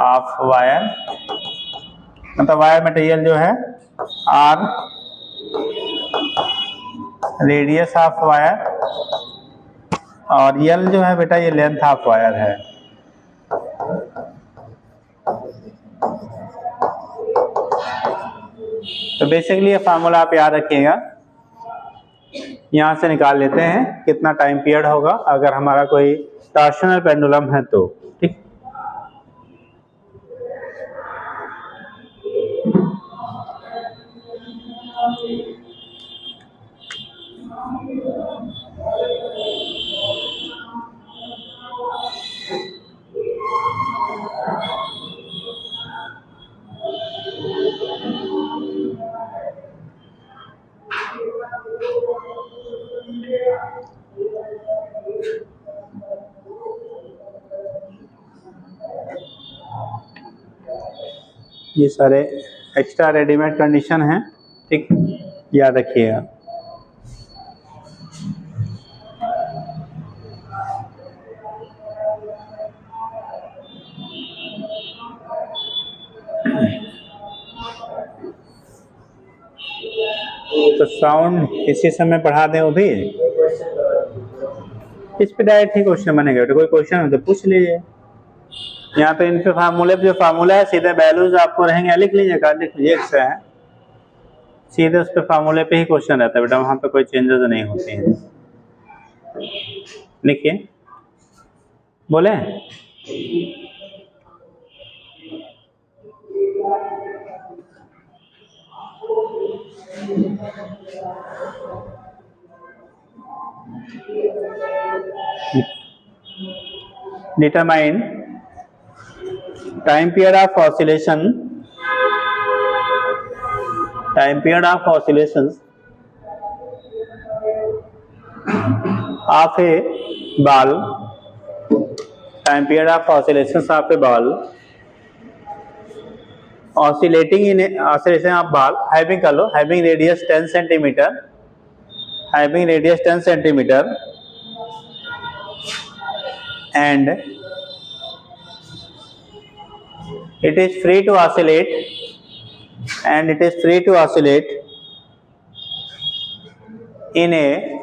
of wire, मतलब वायर मटेरियल जो है, आर रेडियस ऑफ वायर, और यल जो है बेटा ये लेंथ ऑफ वायर है। तो बेसिकली ये फार्मूला आप याद रखिएगा, यहां से निकाल लेते हैं कितना टाइम पीरियड होगा अगर हमारा कोई टॉर्शनल पेंडुलम है तो, ठीक। ये सारे एक्स्ट्रा रेडीमेड कंडीशन हैं, ठीक, याद रखिएगा। तो साउंड इसी समय पढ़ा दें वो भी, इस पे डायरेक्ट ही क्वेश्चन बनेगा, तो कोई क्वेश्चन हो तो पूछ लीजिए। यहाँ पे इनके फार्मूले पे जो फार्मूला है सीधे वैल्यूज आपको रहेंगे, लिख लीजिएगा, लिख लीजिए है सीधे उस पे फार्मूले पे ही क्वेश्चन रहता है बेटा, वहां पे कोई चेंजेस नहीं होते हैं। लिखिए, बोले determine time period of oscillations of a ball, time period of oscillations of a ball oscillating in a oscillation of ball having कर लो, having radius 10 centimeter, having radius 10 centimeter and it is free to oscillate in a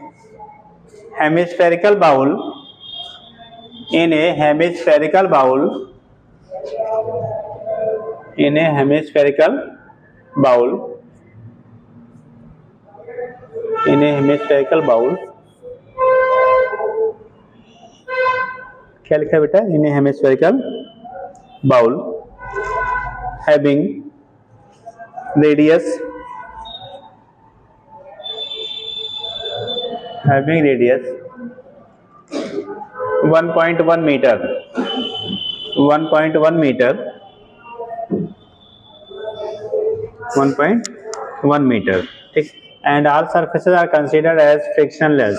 hemispherical bowl, in a hemispherical bowl क्या लिखा है बेटा, इन ए hemispherical bowl having radius 1.1 meter, 1.1 meter, 1.1 meter, ठीक। and all surfaces are considered as frictionless,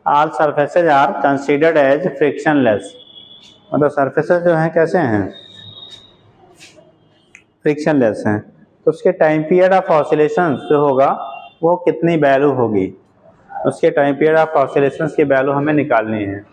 all surfaces are considered as frictionless, मतलब surfaces जो हैं कैसे हैं, फ्रिक्शनलेस हैं। तो उसके टाइम पीरियड ऑफ ऑसिलेशन जो होगा वो कितनी वैल्यू होगी, उसके टाइम पीरियड ऑफ ऑसिलेशन की वैल्यू हमें निकालनी है।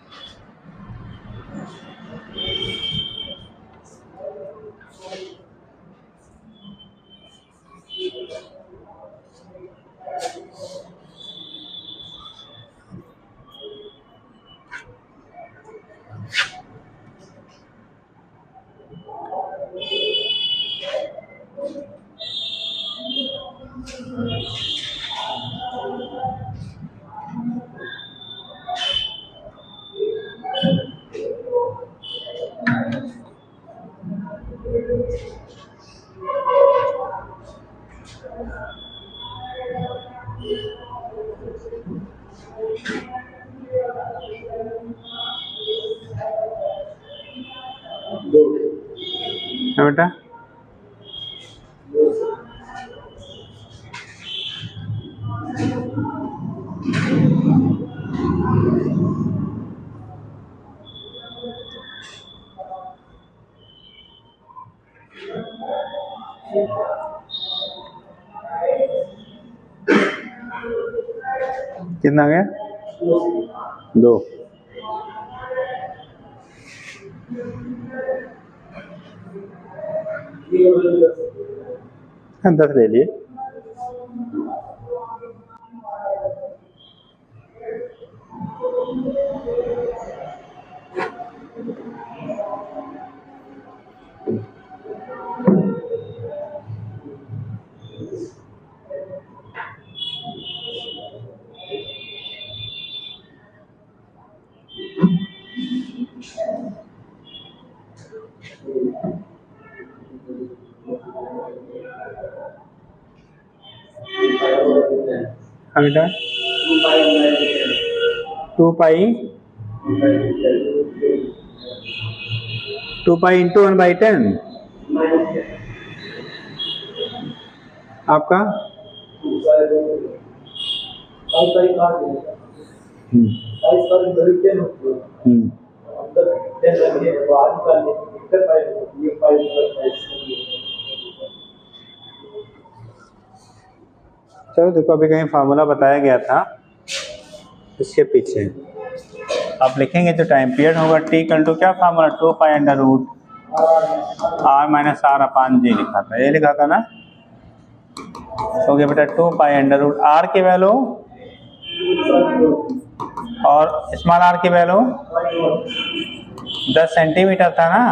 है बेटा। कितना आ गया? 2। हम 10 ले लिए। बेटा 2 पाई इंटू 1/10 आपका चलो देखो, अभी कहीं फार्मूला बताया गया था इसके पीछे आप लिखेंगे जो टाइम पीरियड होगा टी इक्वल टू क्या formula 2 pi under root r माइनस r अपान जी लिखा था, ये लिखा था ना। तो क्या बेटा 2 पाई अंडर रूट r की वैल्यू और स्मॉल r की वैल्यू 10 सेंटीमीटर था ना।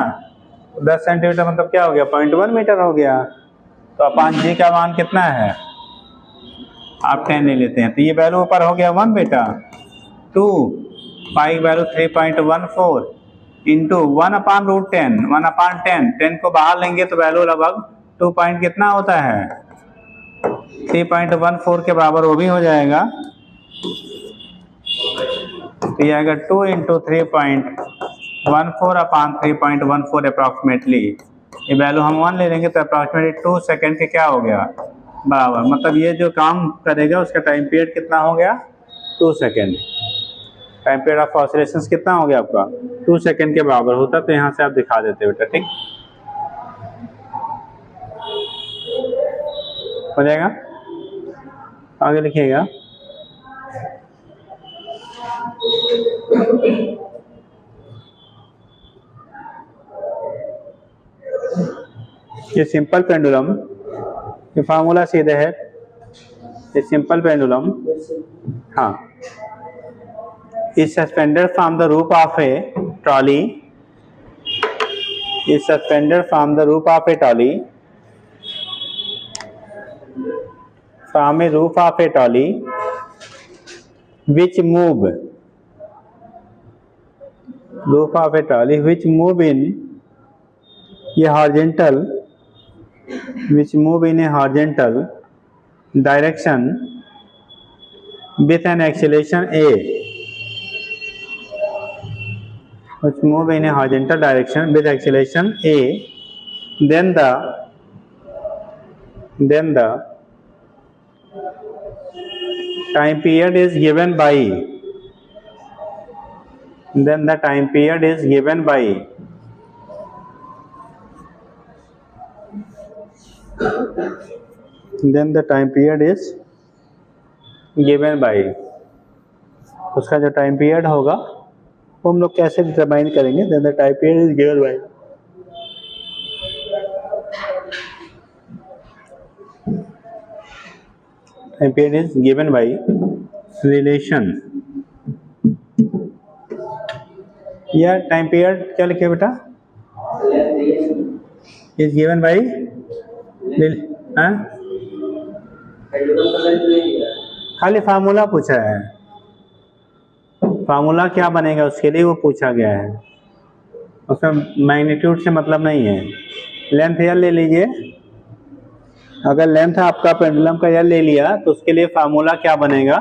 10 सेंटीमीटर मतलब क्या हो गया? 0.1 मीटर हो गया। तो अपान जी का मान कितना है? आप 10 ले लेते हैं तो ये वैल्यू ऊपर हो गया 1 बेटा। 2 pi value 3.14 into 1 upon root 10, 1 upon 10 को बाहर लेंगे तो वैल्यू लगभग 2 पॉइंट कितना होता है? 3.14 के बराबर वो भी हो जाएगा। तो ये आएगा 2 इंटू 3.14 अपान 3.14 अप्रॉक्सीमेटली। ये वैल्यू हम 1 ले लेंगे तो अप्रॉक्सीमेटली 2 सेकेंड के क्या हो गया? बराबर। मतलब ये जो काम करेगा उसका टाइम पीरियड कितना हो गया? 2 second. Time period of oscillations कितना हो गया आपका? 2 सेकेंड के बराबर होता। तो यहाँ से आप दिखा देते बेटा, ठीक हो जाएगा। आगे लिखिएगा ये सिंपल पेंडुलम, ये फार्मूला सीधे है। ये सिंपल पेंडुलम हाँ is suspended from the roof of a trolley, is suspended from the roof of a trolley, from a roof of a trolley which move, roof of a trolley which move in a horizontal, which move in a horizontal direction with an acceleration a, which move in a horizontal direction with acceleration a, then the time period is given by, then the time period is given by then the time period is given by, उसका जो time period होगा वो हम लोग कैसे determine करेंगे? then the time period is given by, time period is given by relation, या time period क्या लिखे बेटा? is given by खाली फार्मूला पूछा है, फार्मूला क्या बनेगा उसके लिए वो पूछा गया है, उसमें मैग्नीट्यूड से मतलब नहीं है। लेंथ एल ले लीजिए, अगर लेंथ आपका पेंडुलम का एल ले लिया तो उसके लिए फार्मूला क्या बनेगा।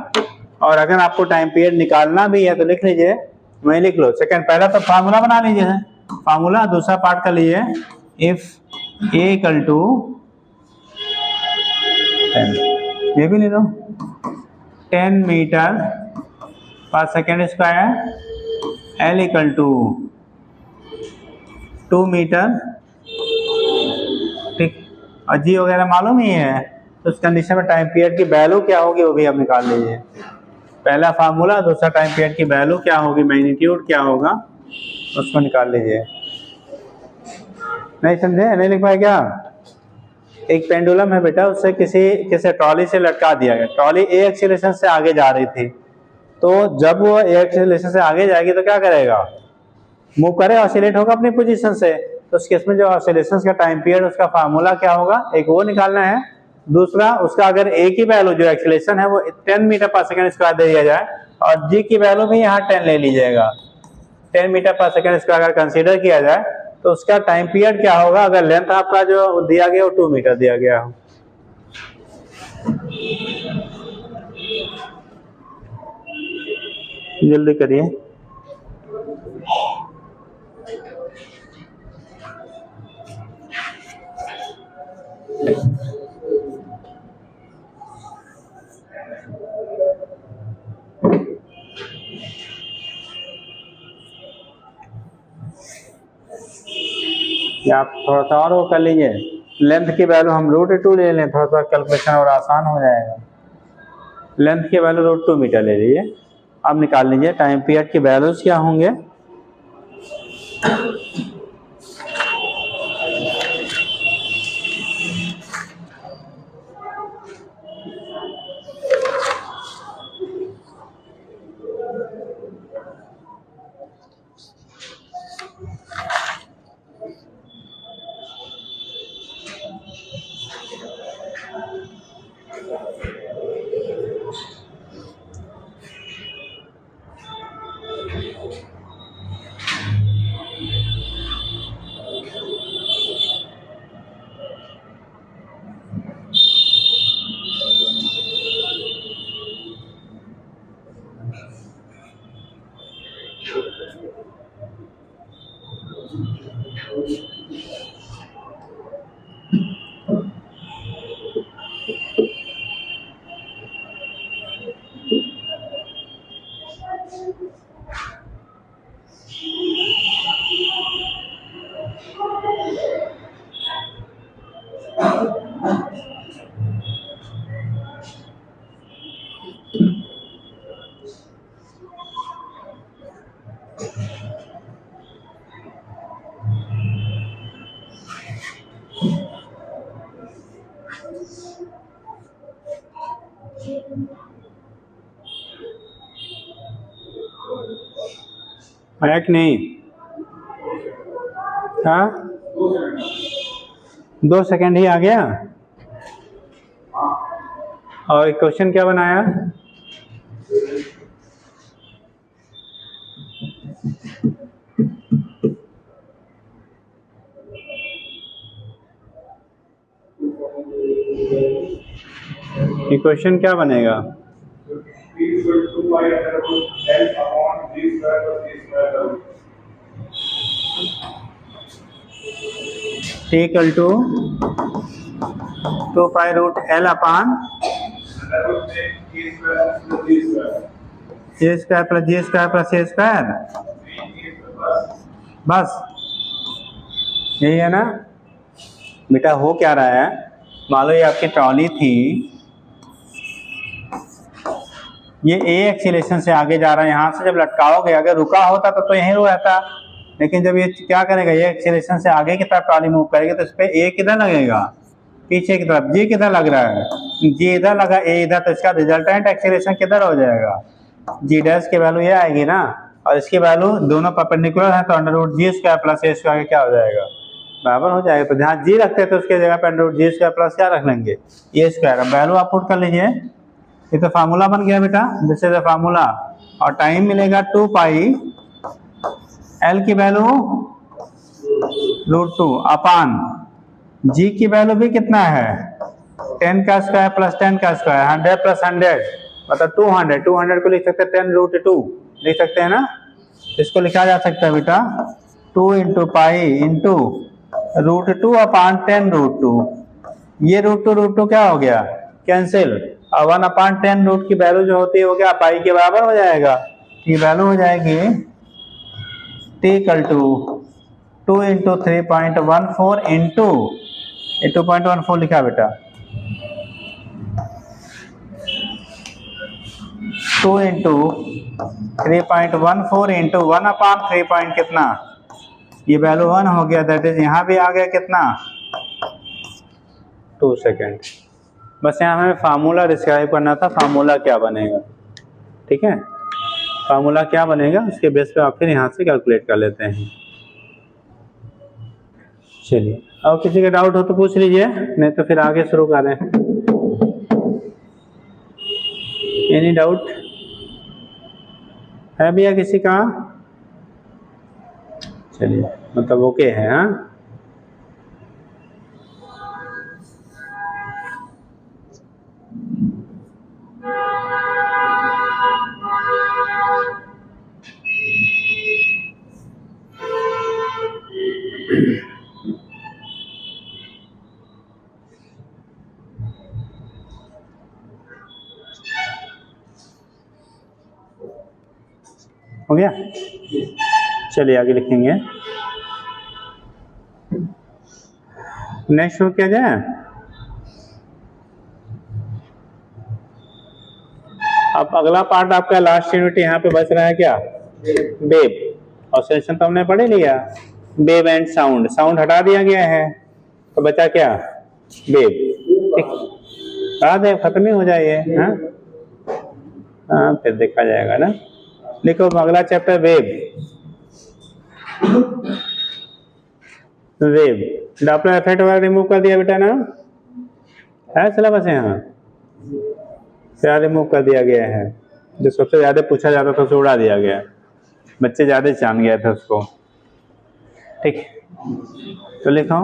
और अगर आपको टाइम पीरियड निकालना भी है तो लिख लीजिए, वहीं लिख लो। सेकंड, पहला तो फार्मूला बना लीजिए, फार्मूला। दूसरा पार्ट कर लीजिए इफ ए इक्वल टू 10, ये भी ले लो, 10 metre per second square, L equal to 2 metre, ठीक। और जी वगैरह मालूम ही है, तो उस कंडीशन में टाइम पीरियड की वैल्यू क्या होगी वो भी आप निकाल लीजिए। पहला फार्मूला, दूसरा टाइम पीरियड की वैल्यू क्या होगी, मैग्नीट्यूड क्या होगा, उसको निकाल लीजिए। नहीं समझे, नहीं लिख पाए क्या? एक पेंडुलम है बेटा, उससे किसी ट्रॉली से लटका दिया गया, ट्रॉली ए एक्सीलरेशन से आगे जा रही थी, तो जब वो ए एक्सीलरेशन से आगे जाएगी तो क्या करेगा, मूव करे, ऑसिलेट होगा अपनी पोजीशन से। तो उस केस में जो ऑसिलेशन का टाइम पीरियड, उसका फार्मूला क्या होगा, एक वो निकालना है। दूसरा, उसका अगर ए की वैल्यू जो एक्सीलरेशन है वो 10 मीटर पर सेकेंड स्क्वायर दे दिया जाए, और जी की वैल्यू भी यहाँ 10 ले लीजिएगा, 10 मीटर पर सेकेंड स्क्वायर अगर कंसीडर किया जाए, तो उसका टाइम पीरियड क्या होगा, अगर लेंथ आपका जो दिया गया वो 2 मीटर दिया गया हो। जल्दी करिए। या आप थोड़ा सा और वो कर लीजिए, लेंथ की वैल्यू हम √2 ले लें, थोड़ा सा कैलकुलेशन और आसान हो जाएगा। लेंथ की वैल्यू √2 मीटर ले लीजिए। अब निकाल लीजिए टाइम पीरियड की वैल्यूज क्या होंगे। है कि नहीं? हाँ, 2 सेकेंड ही आ गया। और क्वेश्चन क्या बनाया? ये क्वेश्चन क्या बनेगा? T equal to 2 pi root L upon A square plus g square plus A square, बस यही है ना बेटा। हो क्या रहा है, मान लो ये आपकी ट्रॉली थी, ये ए एक्सीलरेशन से आगे जा रहा है, यहाँ से जब लटकाओगे, अगर रुका होता तो यहीं रहता, लेकिन जब ये क्या करेगा, ये एक्सीलरेशन से आगे की तरफ ट्रॉली मूव करेगी, तो इस पर ए किधर लगेगा, पीछे की तरफ। जी किधर लग रहा है, जी इधर लगा, ए इधर, तो इसका रिजल्टेंट एक्सीलरेशन किधर हो जाएगा, जी डैश की वैल्यू ये आएगी ना, और इसकी वैल्यू दोनों परपेंडिकुलर है, तो √g² प्लस ए स्क्वायर क्या हो जाएगा, बराबर हो जाएगा। तो जहाँ जी रखते हैं तो उसके जगह पर √g² प्लस क्या रख लेंगे, ए स्क्वायर। अब वैल्यू आप पुट कर लीजिए, ये तो फार्मूला बन गया बेटा, दिस इज द फार्मूला। और टाइम मिलेगा 2 पाई एल की वैल्यू √2 अपान जी की वैल्यू भी कितना है, 10 का स्क्वायर प्लस 10 का स्क्वायर, 100 प्लस 100 मतलब 200। 200 को लिख सकते हैं 10√2 लिख सकते हैं ना। इसको लिखा जा सकता है बेटा 2 × पाई × √2 अपान 10√2, ये √2 क्या हो गया, कैंसिल। और 1/10 रूट की वैल्यू जो होती है वो क्या पाई के बराबर हो जाएगा, ये वैल्यू हो जाएगी t equal to 2 into 3.14 into 2.14 लिखा बेटा, 2 इंटू 3.14 इंटू 1/3 पॉइंट कितना, ये वैल्यू 1 हो गया, दैट इज यहाँ भी आ गया कितना 2 सेकेंड। बस यहाँ हमें फार्मूला डिस्क्राइब करना था, फार्मूला क्या बनेगा, ठीक है, फार्मूला क्या बनेगा उसके बेस पे आप फिर यहाँ से कैलकुलेट कर लेते हैं। चलिए, और किसी का डाउट हो तो पूछ लीजिए, नहीं तो फिर आगे शुरू करें। एनी डाउट है भैया किसी का? चलिए, मतलब ओके है। हाँ, हो गया। चलिए आगे लिखेंगे, नेक्स्ट शुरू किया जाए। अब अगला पार्ट आपका लास्ट यूनिट यहाँ पे बच रहा है क्या, वेव। और सेशन तो हमने पढ़ ही लिया, वेव एंड साउंड, साउंड हटा दिया गया है तो बचा क्या, वेव। ठीक, दे खत्म ही हो जाए। हाँ फिर देखा जाएगा ना। देखो अगला chapter wave, wave Doppler effect वगैरह रिमूव कर दिया बेटा ना, है सिलेबस यहाँ क्या रिमूव कर दिया गया है, जो सबसे ज्यादा पूछा जाता था उसे उड़ा दिया गया, बच्चे ज्यादा जान गया था उसको। ठीक, तो लिखो,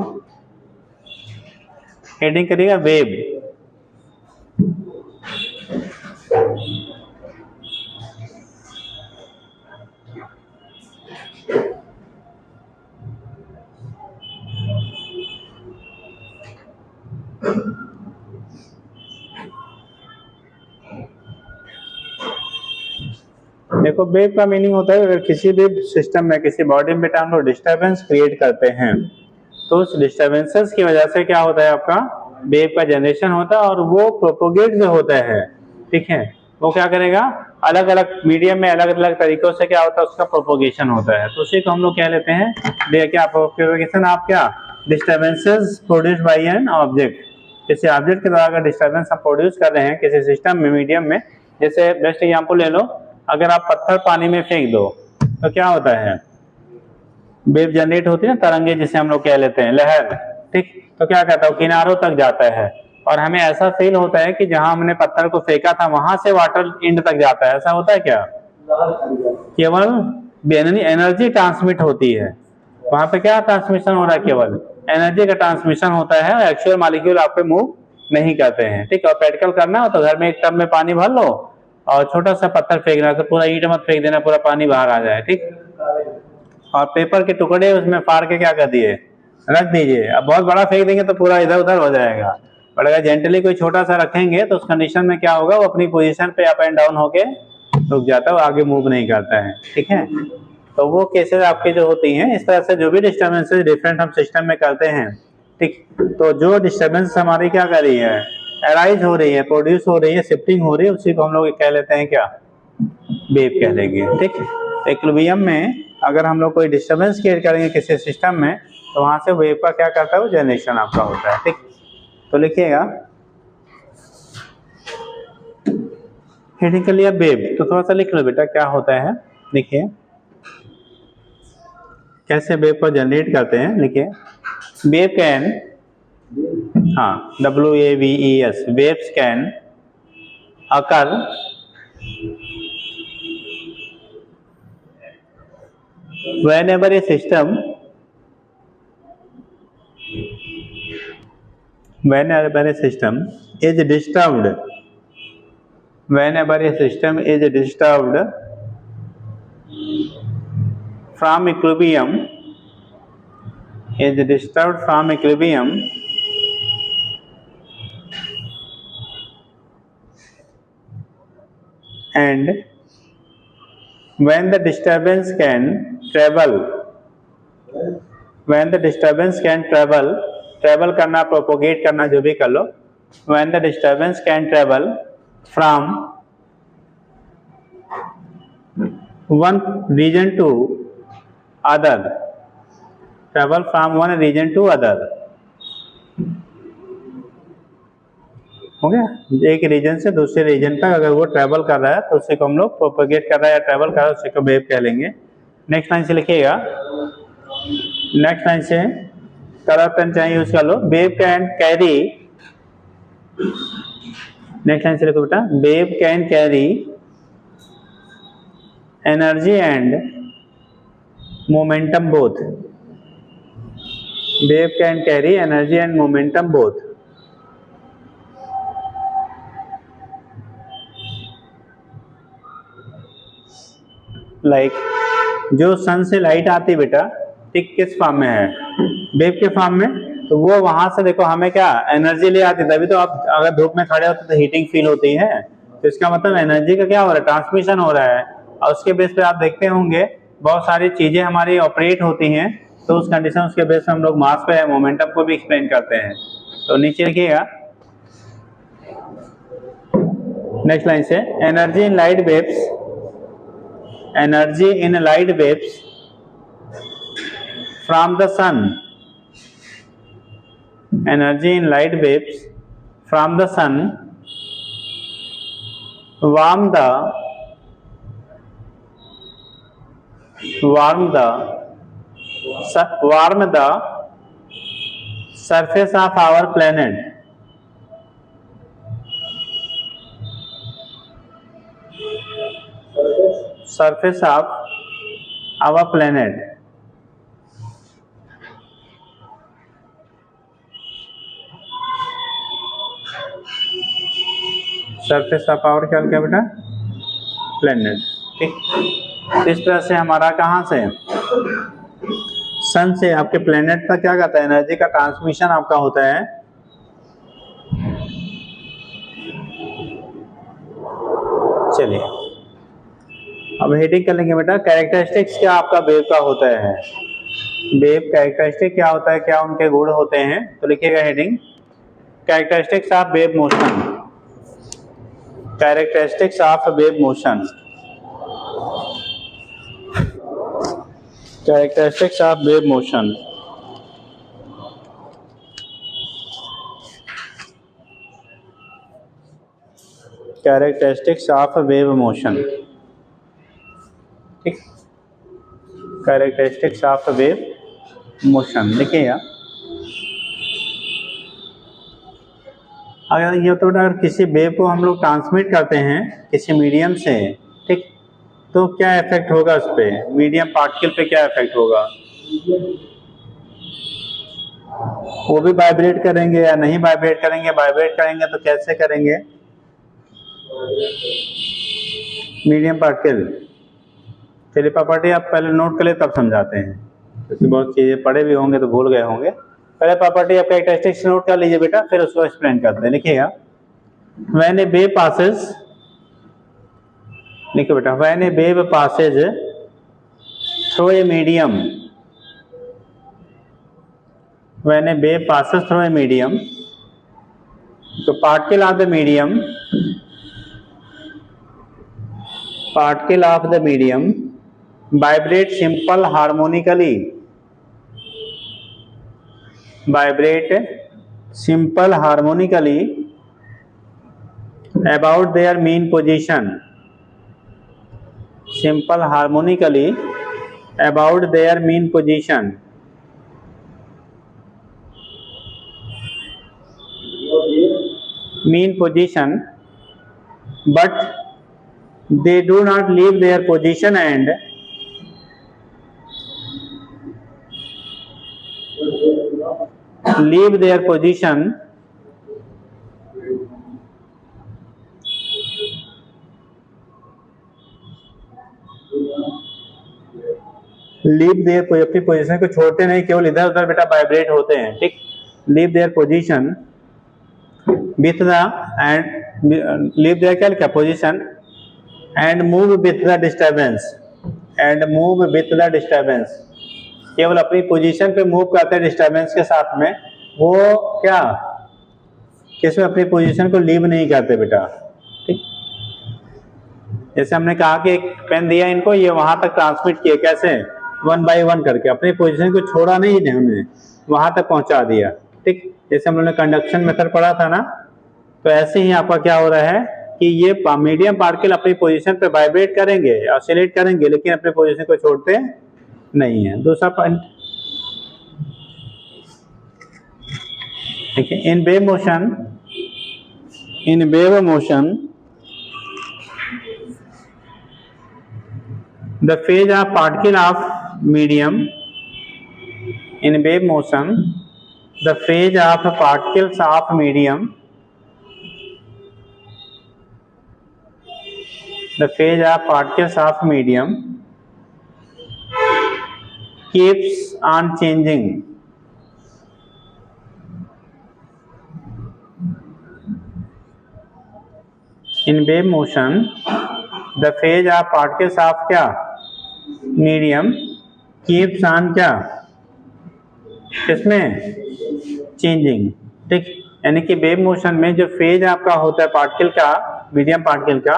हेडिंग करिएगा वेव। देखो वेव का मीनिंग होता है अगर किसी भी सिस्टम में किसी बॉडी में बेटा हम लोग डिस्टर्बेंस क्रिएट करते हैं तो उस डिस्टर्बेंसेस की वजह से क्या होता है, आपका वेव का जनरेशन होता है और वो प्रोपोगेट जो होता है, ठीक है, वो क्या करेगा, अलग अलग मीडियम में अलग अलग तरीकों से क्या होता है उसका प्रोपोगेशन होता है। तो उसी को हम लोग कह लेते हैं क्या प्रोपोगेशन, आप क्या disturbances produce by an object, किसी ऑब्जेक्ट के द्वारा अगर डिस्टर्बेंस हम प्रोड्यूस कर रहे हैं किसी सिस्टम में मीडियम में, जैसे बेस्ट एग्जांपल ले लो, अगर आप पत्थर पानी में फेंक दो तो क्या होता है, वेव जनरेट होती है ना, तरंगे जिसे हम लोग कह लेते हैं, लहर। ठीक, तो क्या कहता है, किनारों तक जाता है और हमें ऐसा फील होता है कि जहां हमने पत्थर को फेंका था वहां से वाटर एंड तक जाता है, ऐसा होता है क्या, केवल एनर्जी ट्रांसमिट होती है, वहां पे क्या ट्रांसमिशन हो रहा है, केवल एनर्जी का ट्रांसमिशन होता है, एक्चुअल मॉलिक्यूल आप पे मूव नहीं करते हैं। ठीक है, और प्रैक्टिकल करना हो तो घर में एक टब में पानी भर लो और छोटा सा पत्थर फेंकना, तो पूरा ईंट मत फेंक देना, पूरा पानी बाहर आ जाए। ठीक, और पेपर के टुकड़े उसमें फाड़ के क्या कर दिए, रख दीजिए। अब बहुत बड़ा फेंक देंगे तो पूरा इधर उधर हो जाएगा, पर अगर जेंटली कोई छोटा सा रखेंगे तो उस कंडीशन में क्या होगा, वो अपनी पोजीशन पे अप एंड डाउन होके रुक जाता है, वो आगे मूव नहीं करता है। ठीक है, तो वो केसेस आपकी जो होती हैं, इस तरह से जो भी डिस्टर्बेंसेस डिफरेंट हम सिस्टम में करते हैं, ठीक, तो जो डिस्टर्बेंस हमारी क्या कर रही है, अराइज हो रही है, प्रोड्यूस हो रही है, शिफ्टिंग हो रही है, उसी को हम लोग कह लेते हैं क्या, वेव कह लेंगे। ठीक, इक्विलिब्रियम में अगर हम लोग कोई डिस्टर्बेंस क्रिएट करेंगे किसी सिस्टम में तो वहां से वेव का क्या करता है, वो जनरेशन आपका होता है। ठीक, तो लिखिएगा, हेडिंग कर लिया वेव, तो थोड़ा सा लिख लो बेटा क्या होता है, लिखिए कैसे वेव को जनरेट करते हैं, लिखिए वेव कैन, हाँ WAVES, waves can occur whenever a system is disturbed, whenever a system is disturbed from equilibrium is disturbed from equilibrium and when the disturbance can travel करना, propagate करना, जो भी कर लो, when the disturbance can travel from one region to other, हो गया, एक reason से दूसरे रीजन तक अगर वो ट्रेवल कर रहा है तो उसी को हम लोग प्रोपेगेट कर रहा है या ट्रेवल कर रहा है, उसी को वेव कह लेंगे। नेक्स्ट लाइन से लिखिएगा, नेक्स्ट लाइन से कलर पेन चाहिए यूज कर लो। Wave can carry, next line से लिखो बेटा, wave can carry energy and momentum both, wave can carry energy and momentum both. Like जो सन से लाइट आती है बेटा, ठीक किस फॉर्म में है, वेव के फॉर्म में, तो वो वहां से देखो हमें क्या एनर्जी ले आती है, तभी तो आप अगर धूप में खड़े होते तो हीटिंग फील होती है, तो इसका मतलब एनर्जी का क्या हो रहा है, ट्रांसमिशन हो रहा है। और उसके बेस पे आप देखते होंगे बहुत सारी चीजें हमारी ऑपरेट होती हैं, तो उस कंडीशन उसके बेस पे हम लोग मास पे मोमेंटम को भी एक्सप्लेन करते हैं। तो नीचे लिखिएगा नेक्स्ट लाइन से, energy in light waves, energy in light waves from the sun, energy in light waves from the sun warm the surface of our planet, surface of our planet, surface of our क्या बेटा, planet. ठीक, इस तरह से हमारा कहाँ से सन से आपके प्लेनेट तक क्या कहता है, एनर्जी का ट्रांसमिशन आपका होता है। चलिए अब हेडिंग कर लेंगे बेटा, कैरेक्टरिस्टिक्स क्या आपका वेव का होता है, वेव कैरेक्टरिस्टिक क्या होता है, क्या उनके गुण होते हैं। तो लिखिएगा heading, characteristics of wave motion, characteristics of wave motion, characteristics of wave motion. Characteristics of wave motion, ठीक, कैरेक्टरिस्टिक्स ऑफ वेव मोशन लिखिएगा। अगर ये तो अगर किसी वेव को हम लोग ट्रांसमिट करते हैं किसी मीडियम से, ठीक, तो क्या इफेक्ट होगा उस पर, मीडियम पार्टिकल पे क्या इफेक्ट होगा, वो भी वाइब्रेट करेंगे या नहीं वाइब्रेट करेंगे, वाइब्रेट करेंगे तो कैसे करेंगे, मीडियम पार्टिकल। चलिए प्रॉपर्टी आप पहले नोट कर ले तब समझाते हैं, क्योंकि बहुत चीजें पढ़े भी होंगे तो भूल गए होंगे। पहले प्रॉपर्टी आप कैरेक्टरिस्टिक्स नोट कर लीजिए बेटा, फिर उसको एक्सप्लेन करते हैं। लिखिएगा, व्हेन ए वेव पासेस, लिखो बेटा, when a wave passes through a medium, when a wave passes through a medium, तो particle of the medium, particle of the medium vibrate simple harmonically, vibrate simple harmonically about their mean position, simple harmonically about their mean position, mean position, but they do not leave their position and leave their position leave their, अपनी position को छोड़ते नहीं, केवल इधर उधर बेटा vibrate होते हैं, ठीक। Leave their position with the and leave their क्या लिखा, position and move with the disturbance, and move with the disturbance, केवल अपनी पोजीशन पे मूव करते हैं डिस्टर्बेंस के साथ में, वो क्या किसमें अपनी पोजीशन को लीव नहीं करते बेटा, ठीक। जैसे हमने कहा कि एक पेन दिया इनको, ये वहां तक ट्रांसमिट किए, कैसे, 1 by 1 करके, अपनी पोजीशन को छोड़ा नहीं हमने, वहां तक पहुंचा दिया, ठीक। जैसे हम लोगों ने कंडक्शन मेथड पढ़ा था ना, तो ऐसे ही आपका क्या हो रहा है कि ये मीडियम पार्टिकल अपनी पोजीशन पे वाइब्रेट करेंगे, ऑसिलेट करेंगे, लेकिन अपनी पोजीशन को छोड़ते नहीं है। दूसरा पॉइंट, ठीक है, in wave motion the phase of particle of medium, in wave motion the phase of particles of medium, the phase of particles of medium keeps on changing, in wave motion the phase of particles of क्या, medium, keeps on क्या, किसमें, changing, ठीक। यानी कि wave motion में जो phase आपका होता है पार्टिकल का, मीडियम पार्टिकल का,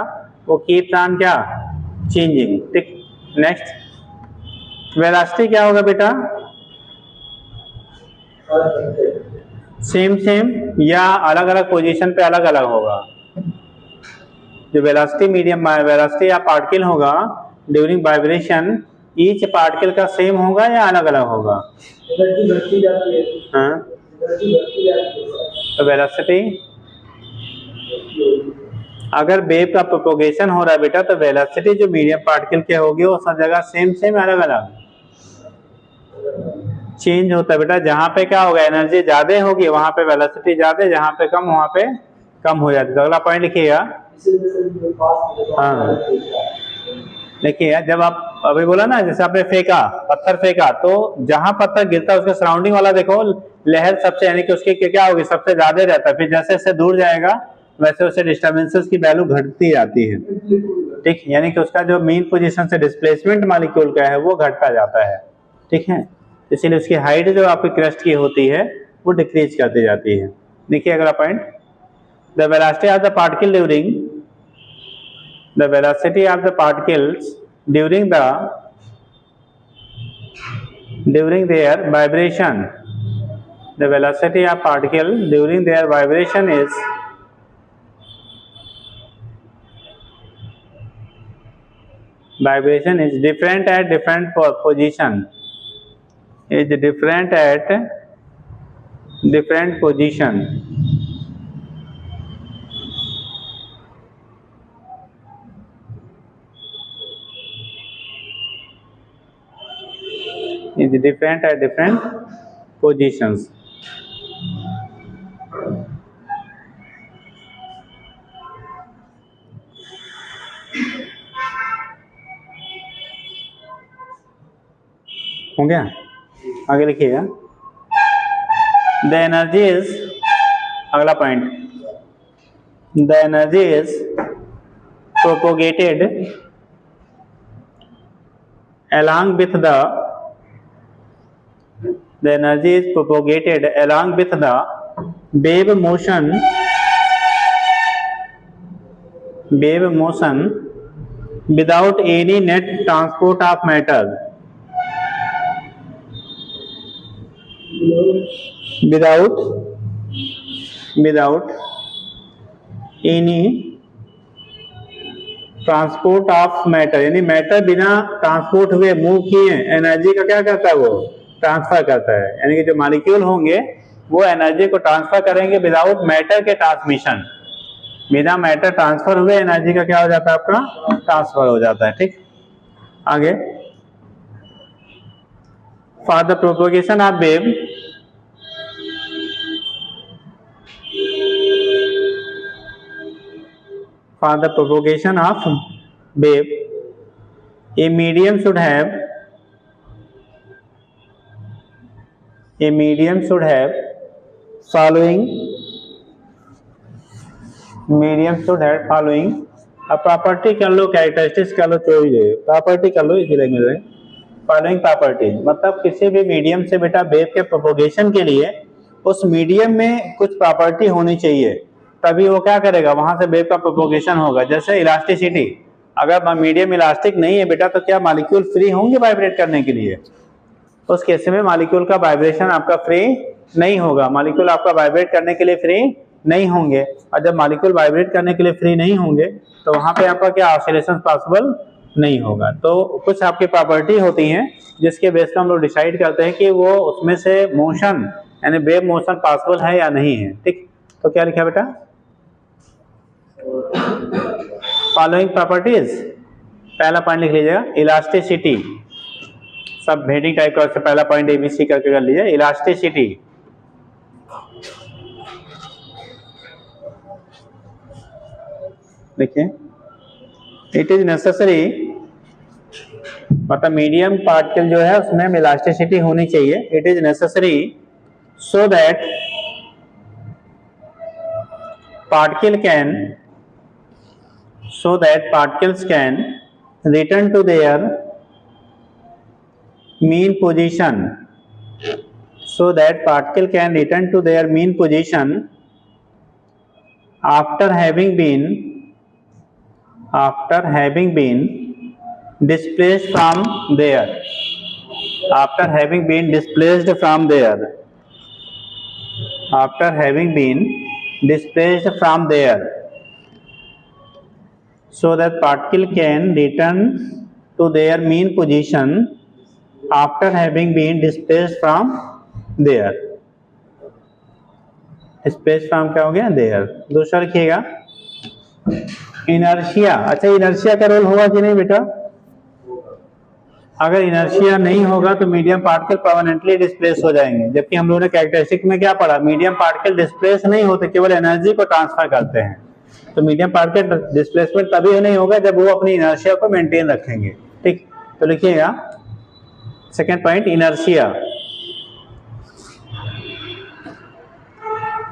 वो कीप्स ऑन क्या, चेंजिंग, ठीक। नेक्स्ट, वेलोसिटी क्या होगा बेटा, सेम सेम या अलग अलग पोजीशन पे अलग अलग होगा। जो वेलोसिटी मीडियम वेलोसिटी या पार्टिकल होगा ड्यूरिंग वाइब्रेशन, ईच पार्टिकल का सेम होगा या अलग अलग होगा, हाँ, तो वेलोसिटी, अगर वेव का प्रोपोगेशन हो रहा है बेटा, तो वेलोसिटी जो मीडियम पार्टिकल के होगी वो सब जगह सेम सेम अलग अलग चेंज होता है बेटा। जहां पे क्या होगा, एनर्जी ज्यादा होगी वहां पे वेलोसिटी ज्यादा, जहां पे कम वहां पे कम हो जाती है। तो अगला पॉइंट लिखिएगा, हाँ देखिए, जब आप अभी बोला ना, जैसे आपने फेंका, पत्थर फेंका, तो जहां पत्थर गिरता है उसके सराउंडिंग वाला देखो लहर सबसे, यानी कि उसकी क्या होगी, सबसे ज्यादा रहता है। फिर जैसे जैसे दूर जाएगा वैसे वैसे डिस्टर्बेंसेस की वैल्यू घटती जाती है, ठीक। यानी कि उसका जो मेन पोजीशन से डिस्प्लेसमेंट मॉलिक्यूल का है वो घटता जाता है, ठीक है। इसीलिए उसकी हाइट जो आपकी क्रस्ट की होती है वो डिक्रीज करती जाती है। देखिए अगला point, the velocity of the particle during, the velocity of the particles during their vibration, the velocity of particle during their vibration is different at different position, is different at different position, is different at different positions। हो गया, आगे लिखिएगा, the energy is, अगला point, the energy is propagated along with the energy is propagated along with the wave motion without any net transport of matter, without any transport of matter, यानी matter बिना transport हुए move किए energy का क्या करता है, वो transfer करता है। यानी कि जो मॉलिक्यूल होंगे वो एनर्जी को ट्रांसफर करेंगे विदाउट मैटर के ट्रांसमिशन, बिना मैटर ट्रांसफर हुए एनर्जी का क्या हो जाता है, आपका ट्रांसफर हो जाता है, ठीक। आगे, for the propagation of wave, for the propagation of wave, a medium should have a medium should have following, medium should have following. अब प्रॉपर्टी कर लो, कैरेक्टरिस्टिक्स कर लो, जो भी है प्रॉपर्टी कर लो इसी लैंग्वेज में। फॉलोइंग प्रॉपर्टी मतलब किसी भी मीडियम से बेटा वेव के प्रोपोगेशन के लिए उस मीडियम में कुछ प्रॉपर्टी होनी चाहिए, तभी वो क्या करेगा, वहां से वेव का प्रोपोगेशन होगा। जैसे इलास्टिसिटी, अगर मीडियम इलास्टिक नहीं है बेटा तो क्या मॉलिक्यूल फ्री होंगे वाइब्रेट करने के लिए? उस केस में मॉलिक्यूल का वाइब्रेशन आपका फ्री नहीं होगा, मॉलिक्यूल आपका वाइब्रेट करने के लिए फ्री नहीं होंगे। और जब मॉलिक्यूल वाइब्रेट करने के लिए फ्री नहीं होंगे तो वहां पे आपका क्या ऑसिलेशन पॉसिबल नहीं होगा। तो कुछ आपकी प्रॉपर्टी होती हैं जिसके बेस पर हम लोग डिसाइड करते हैं कि वो उसमें से मोशन यानी वेव मोशन पॉसिबल है या नहीं है। ठीक, तो क्या लिखा बेटा, फॉलोइंग प्रॉपर्टीज। पहला पॉइंट लिख लीजिएगा इलास्टिसिटी, सब हेडिंग टाइप का पहला पॉइंट एबीसी करके कर लीजिए। इलास्टिसिटी, देखिए इट इज नेसेसरी, मतलब मीडियम पार्टिकल जो है उसमें इलास्टिसिटी होनी चाहिए। It is necessary so that particle can, so that particles can return to their mean position, so that particle can return to their mean position after having been displaced from there, after having been displaced from there, after having been displaced from there, so that particle can return to their mean position after having been displaced from there. displaced from क्या हो गया, there। दूसरा लिखिएगा inertia. अच्छा, inertia का role होगा कि नहीं बेटा? अगर इनर्शिया नहीं होगा तो मीडियम पार्टिकल परमानेंटली डिस्प्लेस हो जाएंगे, जबकि हम लोगों ने कैरेक्टरिस्टिक में क्या पढ़ा, मीडियम पार्टिकल डिस्प्लेस नहीं होते, केवल एनर्जी को ट्रांसफर करते हैं। तो मीडियम पार्टिकल डिस्प्लेसमेंट तभी नहीं होगा जब वो अपनी इनर्शिया को मेंटेन रखेंगे। ठीक, तो लिखिएगा सेकेंड पॉइंट इनर्शिया।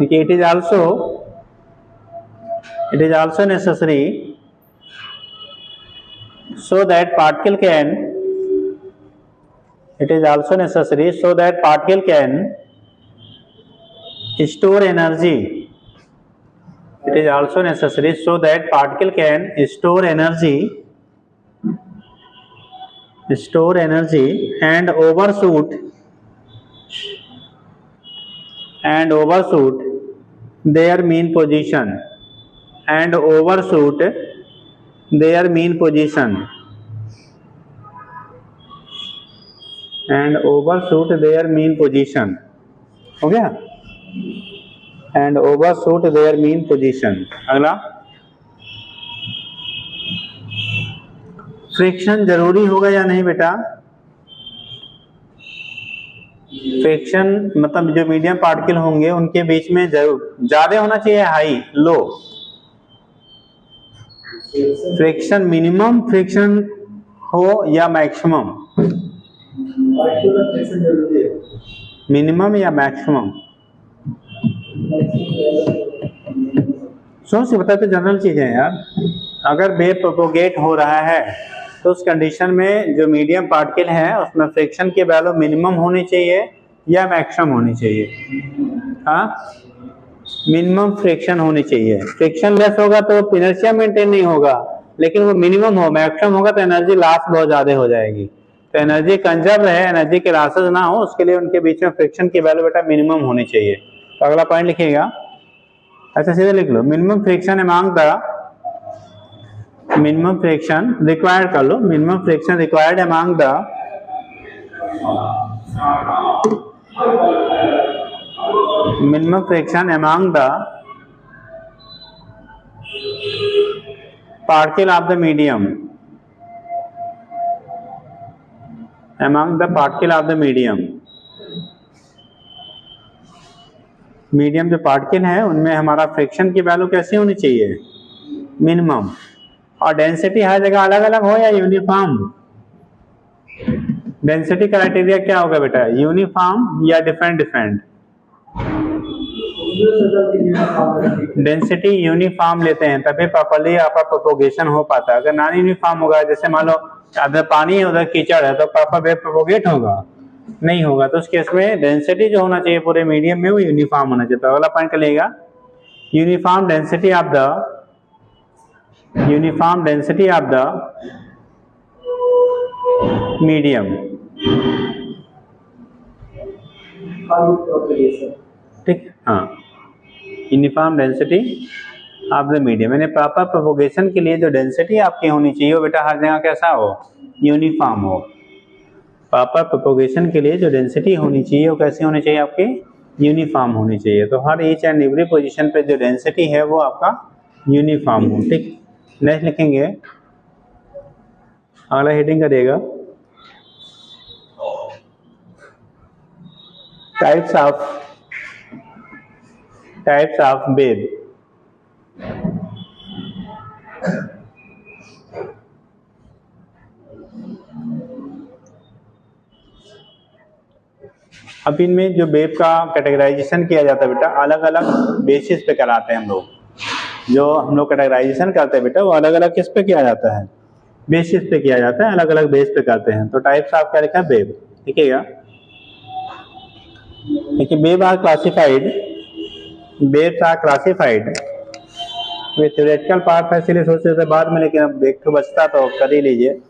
देखिए it is also necessary so that particle can, it is also necessary so that particle can store energy, it is also necessary so that particle can store energy and overshoot their mean position, and overshoot their mean position, and overshoot their mean position। हो गया, and overshoot their mean position। अगला friction जरूरी होगा या नहीं बेटा? Friction मतलब जो मीडियम पार्टिकल होंगे उनके बीच में ज्यादा होना चाहिए, high low? Friction minimum friction हो या मैक्सिमम? मिनिमम या मैक्सिमम? सोच से बताते, जनरल चीजें हैं यार। अगर वेव प्रोपोगेट हो रहा है तो उस कंडीशन में जो मीडियम पार्टिकल है उसमें फ्रिक्शन की वैल्यू मिनिमम होनी चाहिए या मैक्सिमम होनी चाहिए? हाँ, मिनिमम फ्रिक्शन होनी चाहिए। फ्रिक्शन लेस होगा तो इनर्शिया मेंटेन नहीं होगा, लेकिन वो मिनिमम हो, मैक्सिमम होगा तो एनर्जी लॉस बहुत ज्यादा हो जाएगी। तो एनर्जी कंजर्व रहे, एनर्जी के लॉसेज ना हो, उसके लिए उनके बीच में फ्रिक्शन की वैल्यू बेटा मिनिमम होनी चाहिए। तो अगला पॉइंट लिखिएगा, अच्छा सीधे लिख लो, minimum friction among the, minimum friction required कर लो, minimum friction required among the minimum friction among the particle of the medium, among the particle of the medium। Medium जो पार्टिकल है उनमें हमारा फ्रिक्शन की वैल्यू कैसी होनी चाहिए? मिनिमम। और डेंसिटी हर जगह अलग अलग हो या यूनिफॉर्म? डेंसिटी क्राइटेरिया क्या होगा बेटा, यूनिफॉर्म या डिफरेंट डिफरेंट? डेंसिटी यूनिफॉर्म लेते हैं तभी प्रॉपर्ली आपका प्रोपोगेशन हो पाता है। अगर नॉन यूनिफॉर्म होगा, जैसे मान लो अगर पानी है उधर कीचड़ है, तो प्रॉपर वेव प्रोपोगेट होगा? नहीं होगा। तो उस केस में डेंसिटी जो होना चाहिए पूरे मीडियम में वो यूनिफॉर्म होना चाहिए। तो अगला पॉइंट लेगा, uniform density of the medium. ठीक, हाँ, uniform density of the medium, यानी प्रॉपर प्रोपोगेशन के लिए जो डेंसिटी आपकी होनी चाहिए वो बेटा हर जगह कैसा हो, यूनिफॉर्म हो। प्रॉपर प्रोपोगेशन के लिए जो डेंसिटी होनी चाहिए वो कैसी होनी चाहिए, आपकी यूनिफॉर्म होनी चाहिए। तो हर ईच एंड एवरी पोजीशन पे जो डेंसिटी है वो आपका यूनिफॉर्म हो। ठीक, नेक्स्ट लिखेंगे, अगला हेडिंग करिएगा, टाइप्स ऑफ वेव। अब इनमें जो वेव का कैटेगराइजेशन किया जाता है बेटा, अलग अलग बेसिस पे कराते हैं हम लोग। जो हम लोग कैटेगराइजेशन करते हैं बेटा वो अलग अलग किस पे किया जाता है, बेसिस पे किया जाता है, अलग अलग बेस पे करते हैं। तो टाइप्स ऑफ क्या लिखा है, वेव। देखिएगा, देखिए, wave are classified with theoretical part है, इसलिए सोचते थे बाद में, लेकिन अब एक तो बचता तो कर ही लीजिए,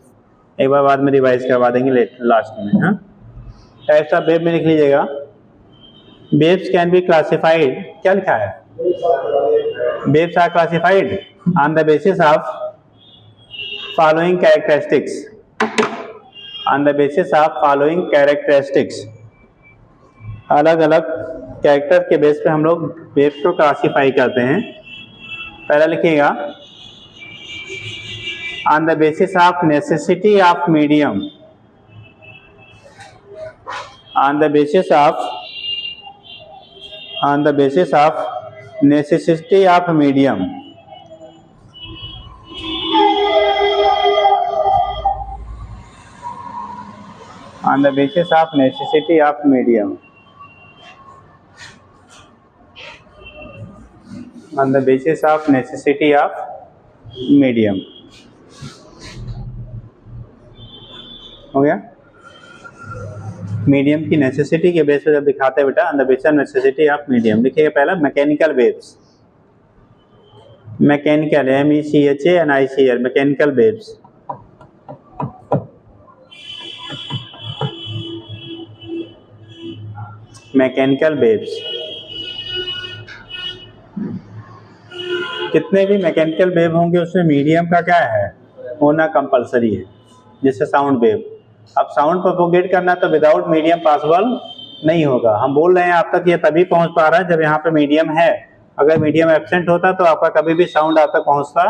एक बार बाद में रिवाइज करवा देंगे लास्ट में। हाँ, टाइप्स ऑफ वेव में लिख लीजिएगा, वेव्स कैन बी क्लासिफाइड, क्या लिखा है, waves are classified on the basis of following characteristics, अलग अलग कैरेक्टर के बेस पे हम लोग वेव्स को क्लासीफाई करते हैं। पहला लिखिएगा, on the basis of necessity of medium, on the basis of necessity of medium, on the basis of necessity of medium, on the basis of necessity of medium। हो गया, मीडियम की necessity के base पे जब दिखाते हैं बेटा, on the basis of necessity of medium. देखिएगा पहला mechanical waves, mechanical MECHANICAL, mechanical waves. Mechanical waves, कितने भी मैकेनिकल वेव होंगे उसमें मीडियम का क्या है, होना कंपलसरी है, जैसे साउंड वेव। अब साउंड प्रोपोगेट करना तो विदाउट मीडियम पॉसिबल नहीं होगा। हम बोल रहे हैं आप तक ये तभी पहुंच पा रहा है जब यहाँ पे मीडियम है। अगर मीडियम एब्सेंट होता तो आपका कभी भी साउंड आप तक पहुंचता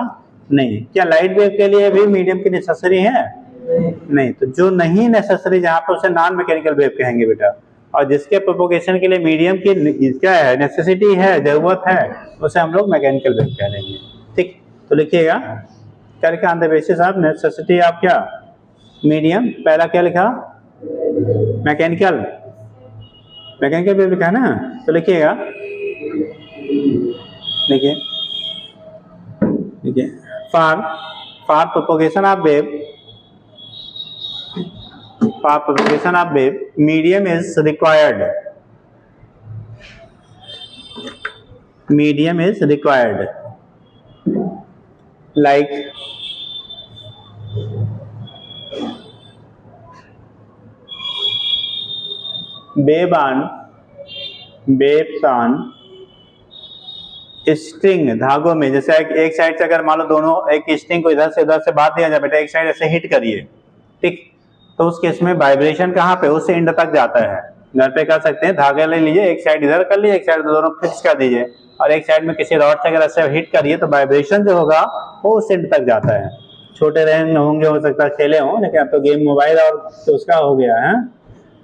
नहीं। क्या लाइट वेव के लिए भी मीडियम की नेसेसरी है? नहीं। तो जो नहीं नेसेसरी, जहाँ पर उसे नॉन मैकेनिकल वेव कहेंगे बेटा, और जिसके प्रोपोगेशन के लिए मीडियम की क्या है, नेसेसिटी है, जरूरत है, उसे हम लोग मैकेनिकल वेव कह लेंगे। ठीक, तो लिखिएगा, क्या लिखा, on the basis of necessity of क्या, मीडियम। पहला क्या लिखा, मैकेनिकल वेव लिखा है ना, तो लिखिएगा, देखिए for propagation of wave medium is required, like waves on string, धागों में। जैसे एक साइड से अगर मान लो दोनों एक स्ट्रिंग को इधर से बांध दिया जाए बेटा, एक साइड ऐसे हिट करिए, ठीक, तो उस केस में वाइब्रेशन कहाँ पे, उस एंड तक जाता है। घर पे कर सकते हैं, धागे ले लीजिए, एक साइड इधर कर लीजिए, एक साइड दोनों फिक्स कर दीजिए, और एक साइड में किसी रॉड से अगर ऐसे हिट करिए तो वाइब्रेशन जो होगा वो उस एंड तक जाता है। छोटे रेंज होंगे, हो सकता है खेले हों, लेकिन अब तो गेम मोबाइल और तो उसका हो गया है,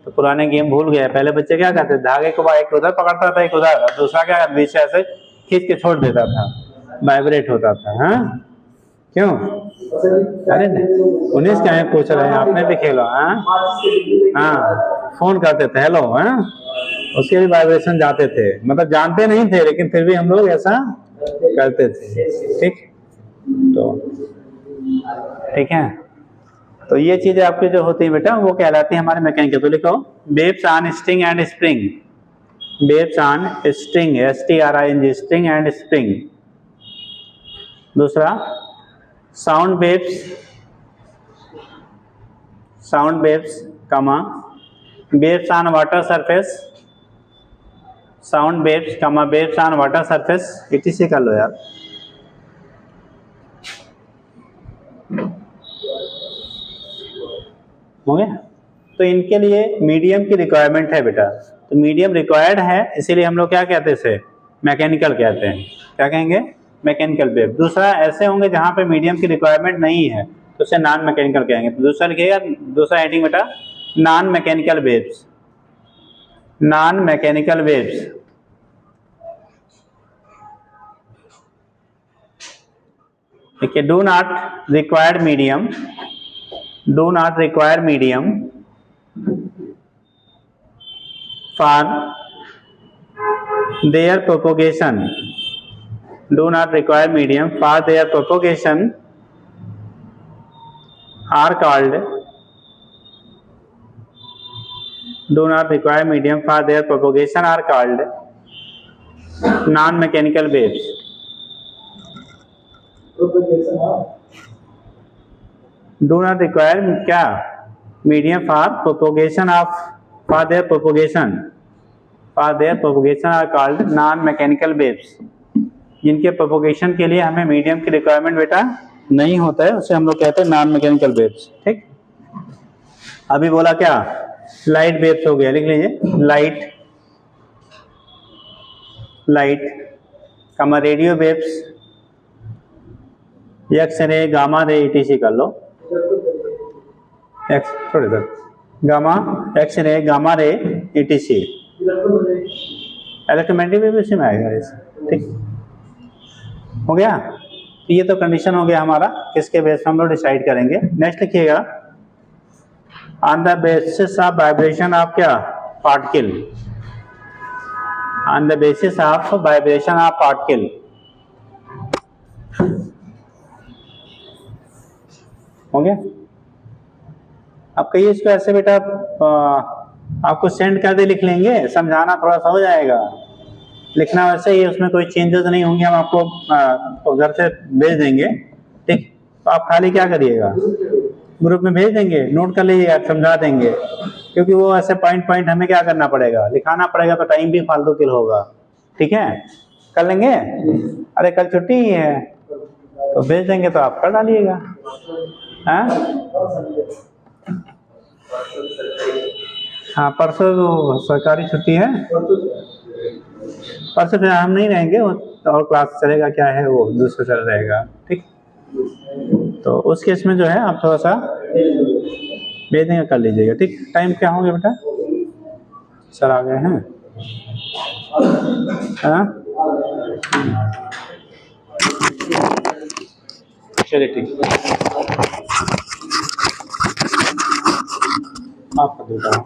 तो पुराने गेम भूल गए। पहले बच्चे क्या करते, धागे को एक उधर पकड़ता था, एक उधर, दूसरा क्या बीच से ऐसे खींच के छोड़ देता था, वाइब्रेट होता था। हाँ, क्यों? अरे नहीं, 19 क्या है पूछ रहे हैं, आपने भी खेला? हाँ, फोन करते थे हेलो, उसके भी वाइब्रेशन जाते थे, मतलब जानते नहीं थे लेकिन फिर भी हम लोग ऐसा करते थे। ठीक, तो ठीक है, तो ये चीजें आपकी जो होती है बेटा वो कहलाती है हमारे मैकेनिकल। तो लिखो waves on string and spring, waves on string, STRING, string and spring. दूसरा sound waves, sound waves comma waves on water surface, sound waves comma waves on water surface, ETC कर लो यार। हो गया? तो इनके लिए मीडियम की रिक्वायरमेंट है बेटा, तो मीडियम रिक्वायर्ड है, इसीलिए हम लोग क्या कहते हैं इसे? मैकेनिकल कहते हैं। क्या कहेंगे? Mechanical wave. दूसरा ऐसे होंगे जहाँ पे मीडियम की रिक्वायरमेंट नहीं है तो उसे नॉन मैकेनिकल कहेंगे। तो दूसरा लिखिएगा, दूसरा हेडिंग बेटा non mechanical waves, non mechanical waves. ठीक है, do not required medium, do not require medium for their propagation, do not require medium for their propagation are called, do not require medium for their propagation are called non mechanical waves। do not require क्या? medium for propagation of, for their propagation, for their propagation are called non mechanical waves। जिनके propagation के लिए हमें medium की requirement बेटा नहीं होता है उसे हम लोग कहते हैं नॉन मैकेनिकल वेव्स। ठीक, अभी बोला क्या? लाइट वेव्स हो गया, लिख लीजिए light, light comma radio waves, X ray, gamma ray, ETC कर लो। एक्स थोड़ी देर, gamma, X ray, gamma ray, ETC, electromagnetic wave इसी में आएगा इस। ठीक हो गया? तो ये तो कंडीशन हो गया हमारा, किसके बेस पे हम लोग डिसाइड करेंगे। नेक्स्ट लिखिएगा on the basis of vibration of क्या? Particle, on the basis of vibration of particle. हो गया? अब कहिए इसको ऐसे बेटा, आपको सेंड कर दे लिख लेंगे, समझाना थोड़ा सा हो जाएगा, लिखना वैसे ही, उसमें कोई चेंजेस नहीं होंगे, हम आपको घर से भेज देंगे। ठीक, तो आप खाली क्या करिएगा, ग्रुप में भेज देंगे, नोट कर लीजिएगा, समझा देंगे, क्योंकि वो ऐसे पॉइंट पॉइंट हमें क्या करना पड़ेगा, लिखाना पड़ेगा, तो टाइम भी फालतू किल होगा। ठीक है, कर लेंगे? अरे कल छुट्टी ही है तो भेज देंगे, तो आप कर डालिएगा। हाँ, परसों तो सरकारी छुट्टी है, परसों फिर हम नहीं रहेंगे, और क्लास चलेगा क्या है वो दूसरा चल रहेगा। ठीक, तो उस केस में जो है आप थोड़ा सा भेज देंगे, कर लीजिएगा। ठीक, टाइम क्या हो गया बेटा? सर आ गए हैं? चलिए ठीक, आपका देता हूँ।